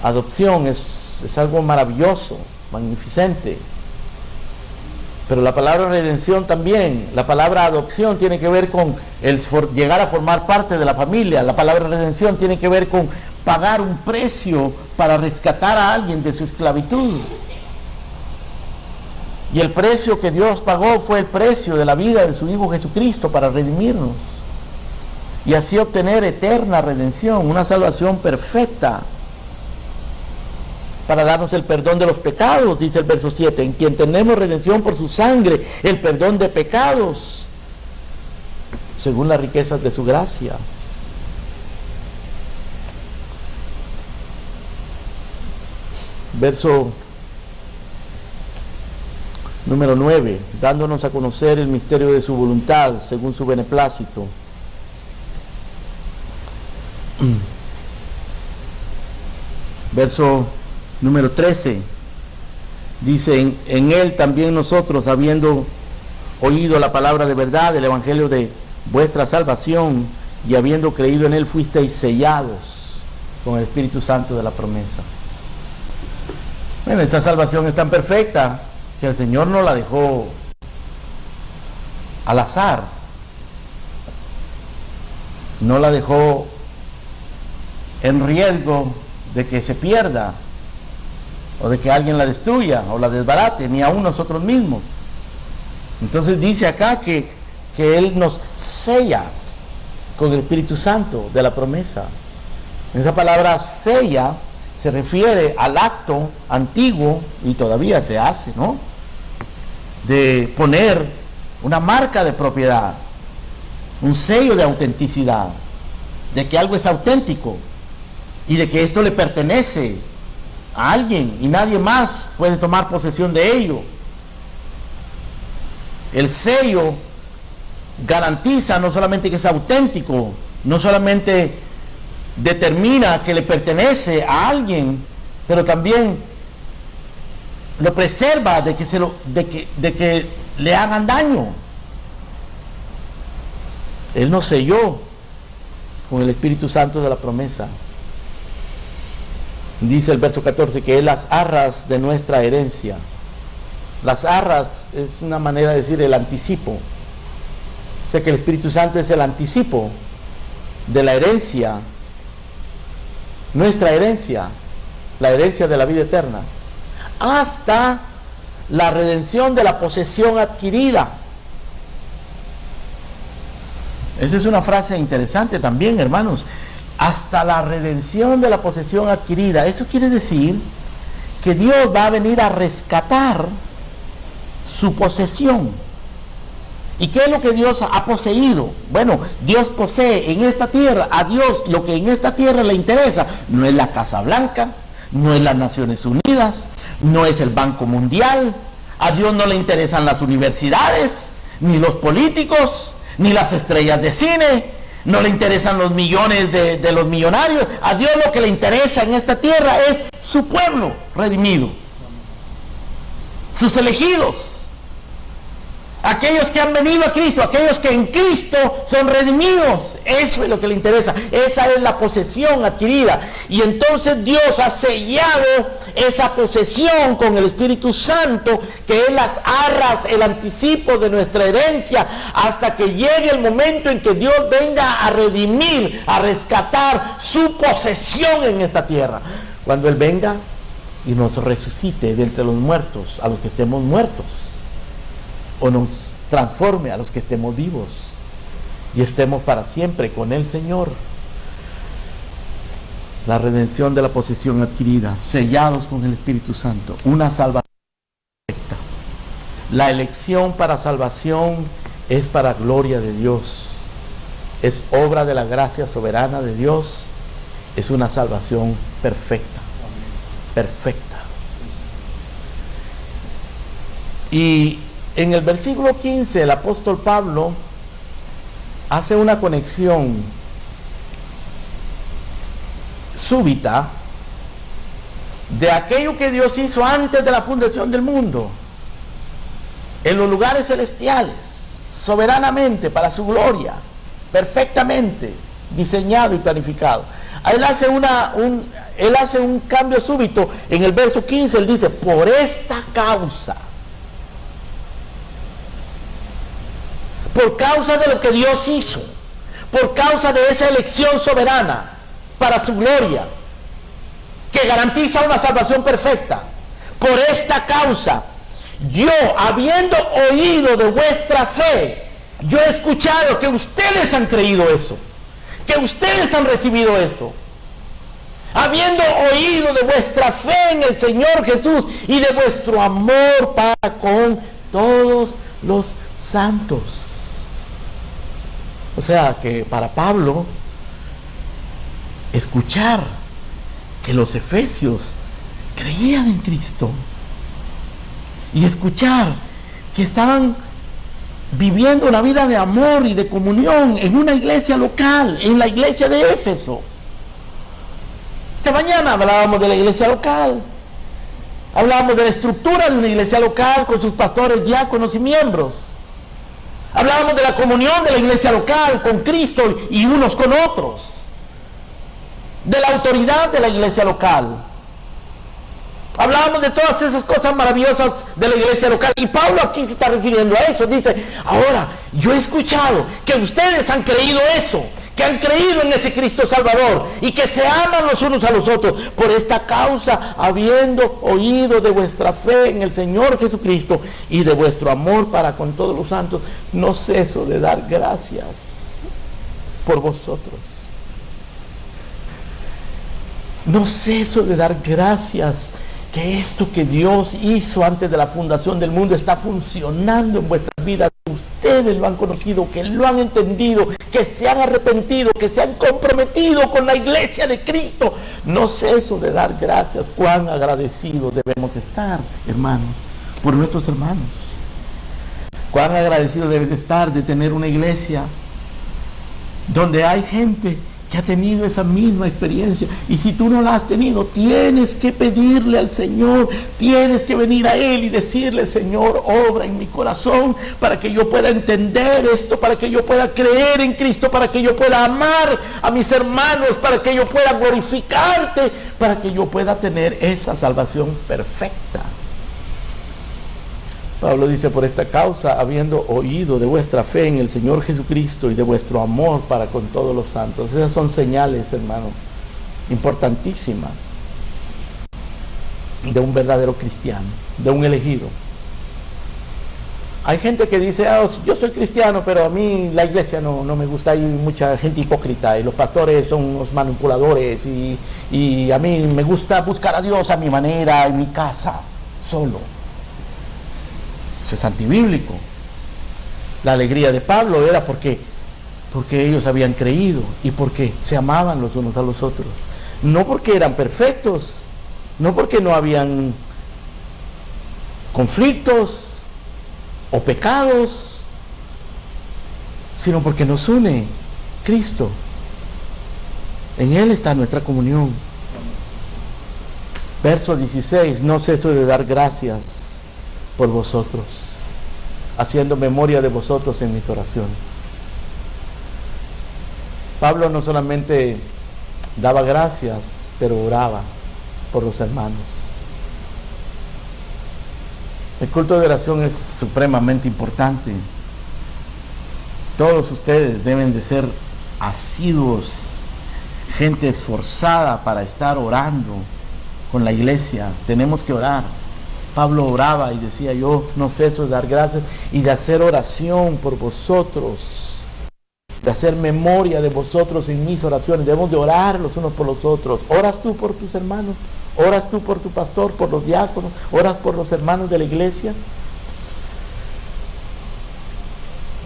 Speaker 1: Adopción es algo maravilloso, magnificente. Pero la palabra redención también, la palabra adopción tiene que ver con llegar a formar parte de la familia. La palabra redención tiene que ver con pagar un precio para rescatar a alguien de su esclavitud. Y el precio que Dios pagó fue el precio de la vida de su Hijo Jesucristo para redimirnos. Y así obtener eterna redención, una salvación perfecta, para darnos el perdón de los pecados, dice el verso 7, en quien tenemos redención por su sangre, el perdón de pecados, según las riquezas de su gracia. Verso número 9, dándonos a conocer el misterio de su voluntad, según su beneplácito. Verso número 13, dice, en Él también nosotros, habiendo oído la palabra de verdad, el evangelio de vuestra salvación, y habiendo creído en Él, fuisteis sellados con el Espíritu Santo de la promesa. Bueno, esta salvación es tan perfecta que el Señor no la dejó al azar, no la dejó en riesgo de que se pierda, o de que alguien la destruya o la desbarate, ni aún nosotros mismos. Entonces dice acá que Él nos sella con el Espíritu Santo de la promesa. Esa palabra sella se refiere al acto antiguo, y todavía se hace, ¿no?, de poner una marca de propiedad, un sello de autenticidad, de que algo es auténtico y de que esto le pertenece a alguien y nadie más puede tomar posesión de ello. El sello garantiza no solamente que es auténtico, no solamente determina que le pertenece a alguien, pero también lo preserva de que le hagan daño. Él nos selló con el Espíritu Santo de la promesa. Dice el verso 14 que es las arras de nuestra herencia. Las arras es una manera de decir el anticipo. O sea que el Espíritu Santo es el anticipo de la herencia, nuestra herencia, la herencia de la vida eterna, hasta la redención de la posesión adquirida. Esa es una frase interesante también, hermanos. Hasta la redención de la posesión adquirida. Eso quiere decir que Dios va a venir a rescatar su posesión. ¿Y qué es lo que Dios ha poseído? Bueno, Dios posee en esta tierra, a Dios lo que en esta tierra le interesa no es la Casa Blanca, no es las Naciones Unidas, no es el Banco Mundial. A Dios no le interesan las universidades, ni los políticos, ni las estrellas de cine, no le interesan los millones de los millonarios. A Dios lo que le interesa en esta tierra es su pueblo redimido, sus elegidos, aquellos que han venido a Cristo, aquellos que en Cristo son redimidos. Eso es lo que le interesa. Esa es la posesión adquirida. Y entonces Dios ha sellado esa posesión con el Espíritu Santo, que es las arras, el anticipo de nuestra herencia, hasta que llegue el momento en que Dios venga a redimir, a rescatar su posesión en esta tierra. Cuando Él venga y nos resucite de entre los muertos, a los que estemos muertos, o nos transforme a los que estemos vivos y estemos para siempre con el Señor. La redención de la posesión adquirida, sellados con el Espíritu Santo, una salvación perfecta. La elección para salvación es para gloria de Dios, es obra de la gracia soberana de Dios, es una salvación perfecta, perfecta. Y en el versículo 15, el apóstol Pablo hace una conexión súbita de aquello que Dios hizo antes de la fundación del mundo, en los lugares celestiales, soberanamente, para su gloria, perfectamente diseñado y planificado. Él hace un cambio súbito. En el verso 15 él dice: por esta causa, por causa de lo que Dios hizo, por causa de esa elección soberana para su gloria, que garantiza una salvación perfecta, por esta causa, yo, habiendo oído de vuestra fe, yo he escuchado que ustedes han creído eso, que ustedes han recibido eso, habiendo oído de vuestra fe en el Señor Jesús y de vuestro amor para con todos los santos. O sea que para Pablo, escuchar que los efesios creían en Cristo y escuchar que estaban viviendo una vida de amor y de comunión en una iglesia local, en la iglesia de Éfeso. Esta mañana hablábamos de la iglesia local, hablábamos de la estructura de una iglesia local con sus pastores, diáconos y miembros. Hablábamos de la comunión de la iglesia local con Cristo y unos con otros, de la autoridad de la iglesia local. Hablábamos de todas esas cosas maravillosas de la iglesia local, y Pablo aquí se está refiriendo a eso. Dice: ahora, yo he escuchado que ustedes han creído eso, que han creído en ese Cristo Salvador y que se aman los unos a los otros. Por esta causa, habiendo oído de vuestra fe en el Señor Jesucristo y de vuestro amor para con todos los santos, no ceso de dar gracias por vosotros. No ceso de dar gracias que esto que Dios hizo antes de la fundación del mundo está funcionando en vuestras vidas. Ustedes lo han conocido, que lo han entendido, que se han arrepentido, que se han comprometido con la iglesia de Cristo. No ceso de dar gracias. Cuán agradecidos debemos estar, hermanos, por nuestros hermanos. Cuán agradecidos deben estar de tener una iglesia donde hay gente que ha tenido esa misma experiencia. Y si tú no la has tenido, tienes que pedirle al Señor, tienes que venir a Él y decirle: Señor, obra en mi corazón para que yo pueda entender esto, para que yo pueda creer en Cristo, para que yo pueda amar a mis hermanos, para que yo pueda glorificarte, para que yo pueda tener esa salvación perfecta. Pablo dice: por esta causa, habiendo oído de vuestra fe en el Señor Jesucristo y de vuestro amor para con todos los santos. Esas son señales, hermano, importantísimas de un verdadero cristiano, de un elegido. Hay gente que dice: yo soy cristiano, pero a mí la iglesia no me gusta. Hay mucha gente hipócrita y los pastores son unos manipuladores y a mí me gusta buscar a Dios a mi manera, en mi casa, solo. Eso es antibíblico. La alegría de Pablo era porque ellos habían creído y porque se amaban los unos a los otros. No porque eran perfectos, no porque no habían conflictos o pecados, sino porque nos une Cristo. En Él está nuestra comunión. Verso 16: no ceso de dar gracias por vosotros, haciendo memoria de vosotros en mis oraciones. Pablo no solamente daba gracias, pero oraba por los hermanos. El culto de oración es supremamente importante. Todos ustedes deben de ser asiduos, gente esforzada para estar orando con la iglesia. Tenemos que orar. Pablo oraba y decía: yo no ceso de dar gracias y de hacer oración por vosotros, de hacer memoria de vosotros en mis oraciones. Debemos de orar los unos por los otros. ¿Oras tú por tus hermanos? ¿Oras tú por tu pastor, por los diáconos? ¿Oras por los hermanos de la iglesia?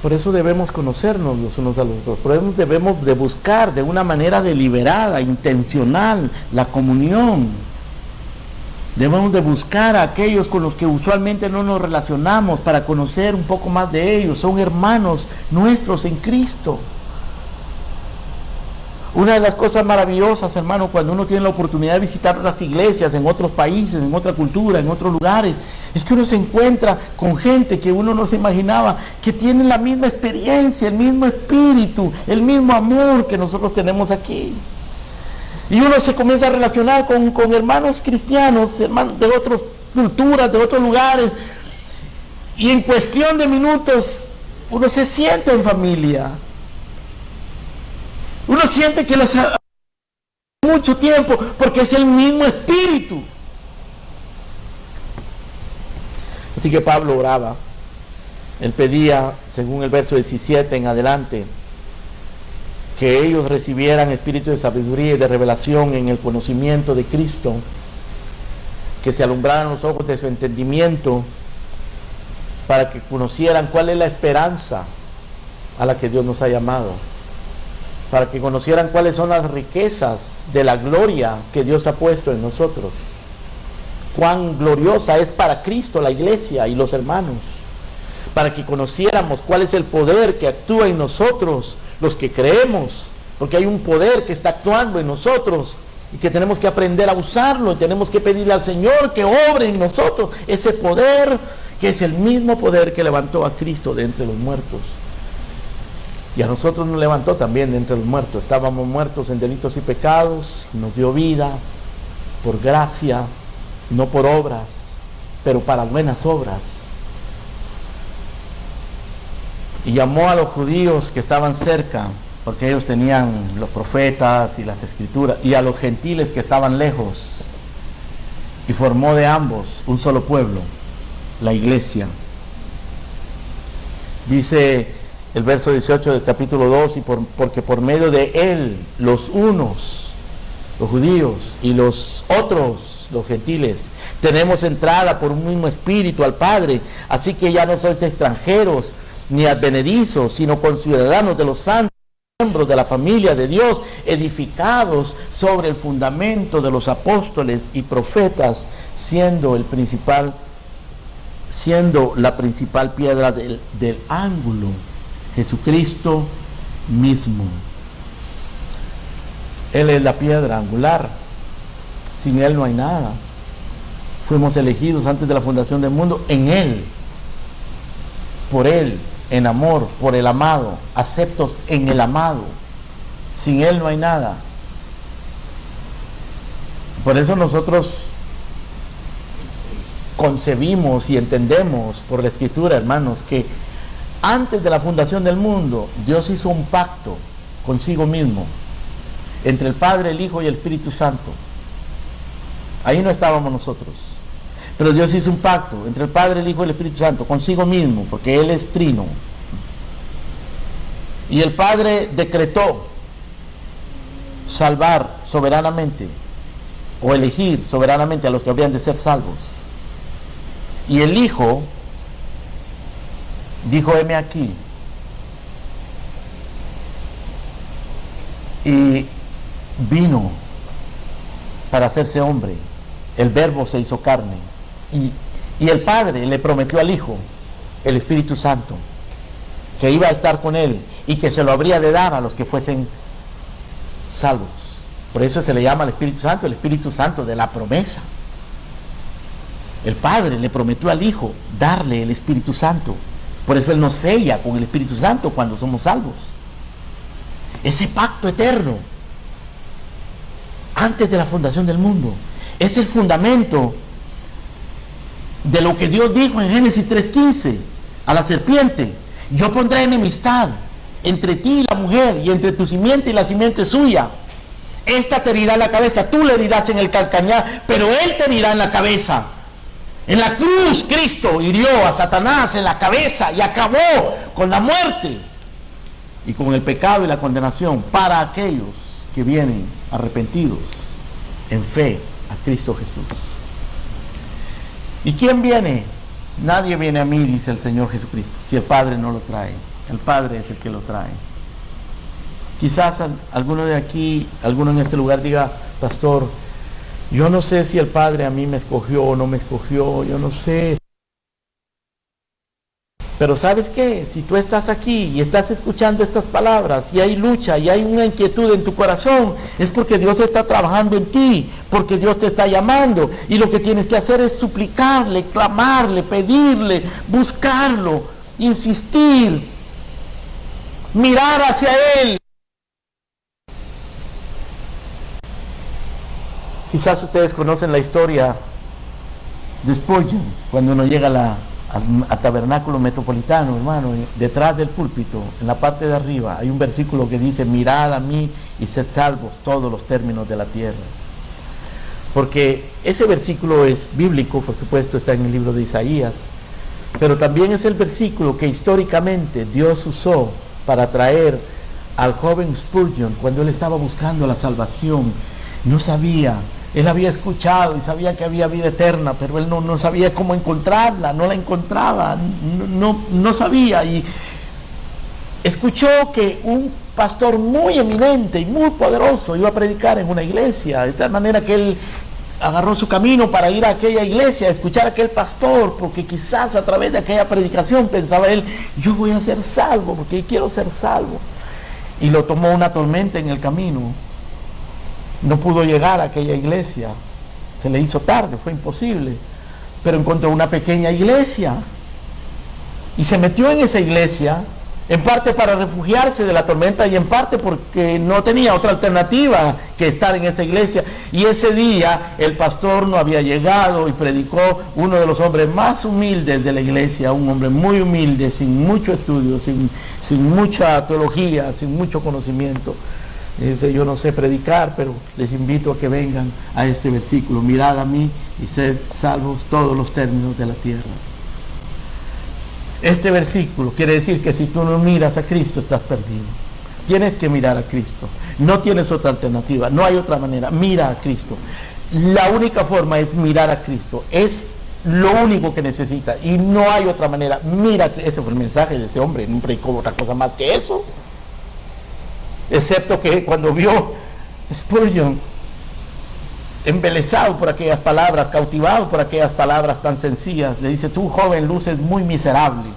Speaker 1: Por eso debemos conocernos los unos a los otros. Por eso debemos de buscar de una manera deliberada, intencional, la comunión. Debemos de buscar a aquellos con los que usualmente no nos relacionamos para conocer un poco más de ellos. Son hermanos nuestros en Cristo. Una de las cosas maravillosas, hermano, cuando uno tiene la oportunidad de visitar las iglesias en otros países, en otra cultura, en otros lugares, es que uno se encuentra con gente que uno no se imaginaba, que tienen la misma experiencia, el mismo espíritu, el mismo amor que nosotros tenemos aquí. Y uno se comienza a relacionar con hermanos cristianos, hermanos de otras culturas, de otros lugares, y en cuestión de minutos uno se siente en familia. Uno siente que los ha mucho tiempo porque es el mismo espíritu. Así que Pablo oraba. Él pedía, según el verso 17 en adelante, que ellos recibieran espíritu de sabiduría y de revelación en el conocimiento de Cristo, que se alumbraran los ojos de su entendimiento, para que conocieran cuál es la esperanza a la que Dios nos ha llamado, para que conocieran cuáles son las riquezas de la gloria que Dios ha puesto en nosotros, cuán gloriosa es para Cristo la iglesia y los hermanos, para que conociéramos cuál es el poder que actúa en nosotros, los que creemos, porque hay un poder que está actuando en nosotros y que tenemos que aprender a usarlo, y tenemos que pedirle al Señor que obre en nosotros ese poder, que es el mismo poder que levantó a Cristo de entre los muertos. Y a nosotros nos levantó también de entre los muertos. Estábamos muertos en delitos y pecados, nos dio vida por gracia, no por obras, pero para buenas obras. Y llamó a los judíos que estaban cerca, porque ellos tenían los profetas y las escrituras, y a los gentiles que estaban lejos, y formó de ambos un solo pueblo, la iglesia. Dice el verso 18 del capítulo 2, porque por medio de él, los unos, los judíos, y los otros, los gentiles, tenemos entrada por un mismo espíritu al Padre. Así que ya no sois extranjeros ni advenedizos, sino conciudadanos de los santos, miembros de la familia de Dios, edificados sobre el fundamento de los apóstoles y profetas, siendo la principal piedra del ángulo, Jesucristo mismo. Él es la piedra angular. Sin Él no hay nada. Fuimos elegidos antes de la fundación del mundo en Él, por Él, en amor, por el amado, aceptos en el amado. Sin Él no hay nada. Por eso nosotros concebimos y entendemos por la Escritura, hermanos, que antes de la fundación del mundo, Dios hizo un pacto consigo mismo, entre el Padre, el Hijo y el Espíritu Santo. Ahí no estábamos nosotros. Pero Dios hizo un pacto entre el Padre, el Hijo y el Espíritu Santo, consigo mismo, porque Él es trino. Y el Padre decretó salvar soberanamente, o elegir soberanamente a los que habrían de ser salvos. Y el Hijo dijo: heme aquí. Y vino para hacerse hombre. El Verbo se hizo carne. Y el Padre le prometió al Hijo el Espíritu Santo, que iba a estar con Él y que se lo habría de dar a los que fuesen salvos. Por eso se le llama al Espíritu Santo de la promesa. El Padre le prometió al Hijo darle el Espíritu Santo. Por eso Él nos sella con el Espíritu Santo cuando somos salvos. Ese pacto eterno, antes de la fundación del mundo, es el fundamento de lo que Dios dijo en Génesis 3:15 a la serpiente: yo pondré enemistad entre ti y la mujer, y entre tu simiente y la simiente suya. Esta te herirá en la cabeza, tú le herirás en el calcañar, pero él te herirá en la cabeza. En la cruz, Cristo hirió a Satanás en la cabeza y acabó con la muerte y con el pecado y la condenación para aquellos que vienen arrepentidos en fe a Cristo Jesús. ¿Y quién viene? Nadie viene a mí, dice el Señor Jesucristo, si el Padre no lo trae. El Padre es el que lo trae. Quizás alguno de aquí, alguno en este lugar diga: pastor, yo no sé si el Padre a mí me escogió o no me escogió, yo no sé. Pero ¿sabes qué? Si tú estás aquí y estás escuchando estas palabras y hay lucha y hay una inquietud en tu corazón, es porque Dios está trabajando en ti, porque Dios te está llamando, y lo que tienes que hacer es suplicarle, clamarle, pedirle, buscarlo, insistir, mirar hacia Él. Quizás ustedes conocen la historia de Spurgeon, cuando uno llega al tabernáculo metropolitano, hermano, detrás del púlpito, en la parte de arriba, hay un versículo que dice: mirad a mí y sed salvos todos los términos de la tierra. Porque ese versículo es bíblico, por supuesto, está en el libro de Isaías, pero también es el versículo que históricamente Dios usó para traer al joven Spurgeon cuando él estaba buscando la salvación. No sabía, él había escuchado y sabía que había vida eterna, pero él no sabía cómo encontrarla, no la encontraba, no sabía. Y escuchó que un pastor muy eminente y muy poderoso iba a predicar en una iglesia, de tal manera que él agarró su camino para ir a aquella iglesia, a escuchar a aquel pastor, porque quizás a través de aquella predicación pensaba él: yo voy a ser salvo, porque quiero ser salvo. Y lo tomó una tormenta en el camino. No pudo llegar a aquella iglesia, se le hizo tarde, fue imposible, pero encontró una pequeña iglesia y se metió en esa iglesia, en parte para refugiarse de la tormenta y en parte porque no tenía otra alternativa que estar en esa iglesia. Y ese día el pastor no había llegado y predicó uno de los hombres más humildes de la iglesia, un hombre muy humilde, sin mucho estudio, sin mucha teología, sin mucho conocimiento. Dice: yo no sé predicar, pero les invito a que vengan a este versículo: mirad a mí y sed salvos todos los términos de la tierra. Este versículo quiere decir que si tú no miras a Cristo, estás perdido. Tienes que mirar a Cristo, no tienes otra alternativa, no hay otra manera. Mira a Cristo, la única forma es mirar a Cristo, es lo único que necesita y no hay otra manera. Mira, ese fue el mensaje de ese hombre, no predicó otra cosa más que eso. Excepto que cuando vio Spurgeon embelesado por aquellas palabras, cautivado por aquellas palabras tan sencillas, le dice: tú, joven, luces muy miserable,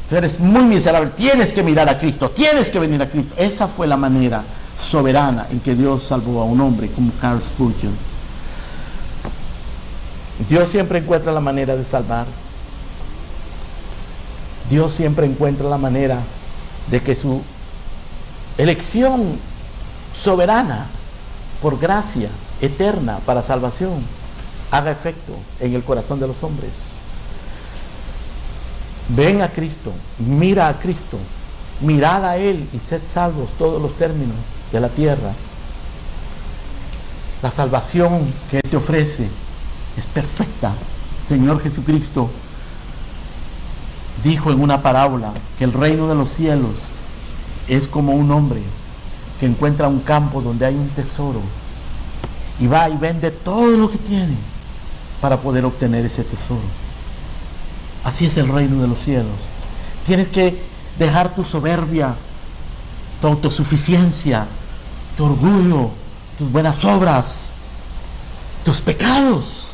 Speaker 1: tú eres muy miserable, tienes que mirar a Cristo, tienes que venir a Cristo. Esa fue la manera soberana en que Dios salvó a un hombre como Carl Spurgeon. Dios siempre encuentra la manera de salvar. Dios siempre encuentra la manera de que su elección soberana por gracia eterna para salvación haga efecto en el corazón de los hombres. Ven a Cristo, mira a Cristo, mirad a Él y sed salvos todos los términos de la tierra. La salvación que Él te ofrece es perfecta. Señor Jesucristo dijo en una parábola que el reino de los cielos es como un hombre que encuentra un campo donde hay un tesoro y va y vende todo lo que tiene para poder obtener ese tesoro. Así es el reino de los cielos. Tienes que dejar tu soberbia, tu autosuficiencia, tu orgullo, tus buenas obras, tus pecados,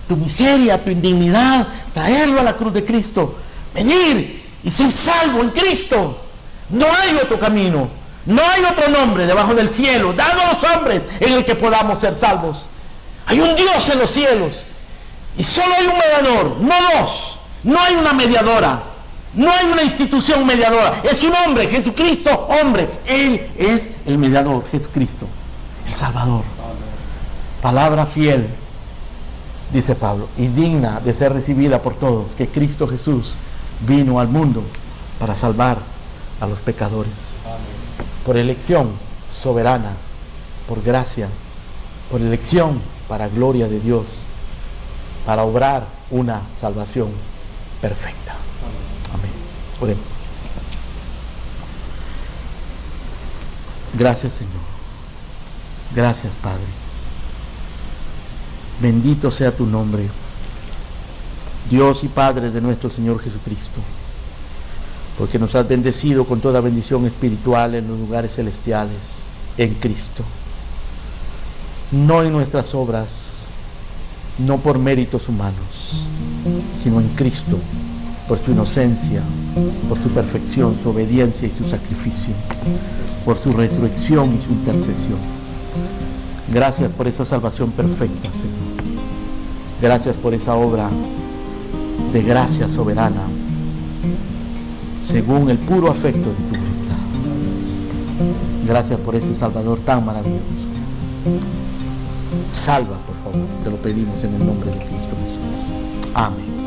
Speaker 1: tu miseria, tu indignidad, traerlo a la cruz de Cristo, venir y ser salvo en Cristo. No hay otro camino, no hay otro nombre debajo del cielo dado a los hombres en el que podamos ser salvos. Hay un Dios en los cielos y solo hay un mediador, no dos. No hay una mediadora, no hay una institución mediadora, es un hombre, Jesucristo, hombre. Él es el mediador, Jesucristo, el Salvador. Palabra fiel, dice Pablo, y digna de ser recibida por todos, que Cristo Jesús vino al mundo para salvar a los pecadores. Por elección soberana, por gracia, por elección para gloria de Dios, para obrar una salvación perfecta. Amén. Oremos. Gracias, Señor. Gracias, Padre. Bendito sea tu nombre, Dios y Padre de nuestro Señor Jesucristo, porque nos has bendecido con toda bendición espiritual en los lugares celestiales en Cristo, no en nuestras obras, no por méritos humanos, sino en Cristo, por su inocencia, por su perfección, su obediencia y su sacrificio, por su resurrección y su intercesión. Gracias por esa salvación perfecta, Señor. Gracias por esa obra de gracia soberana, según el puro afecto de tu voluntad. Gracias por ese Salvador tan maravilloso. Salva, por favor, te lo pedimos en el nombre de Cristo Jesús. Amén.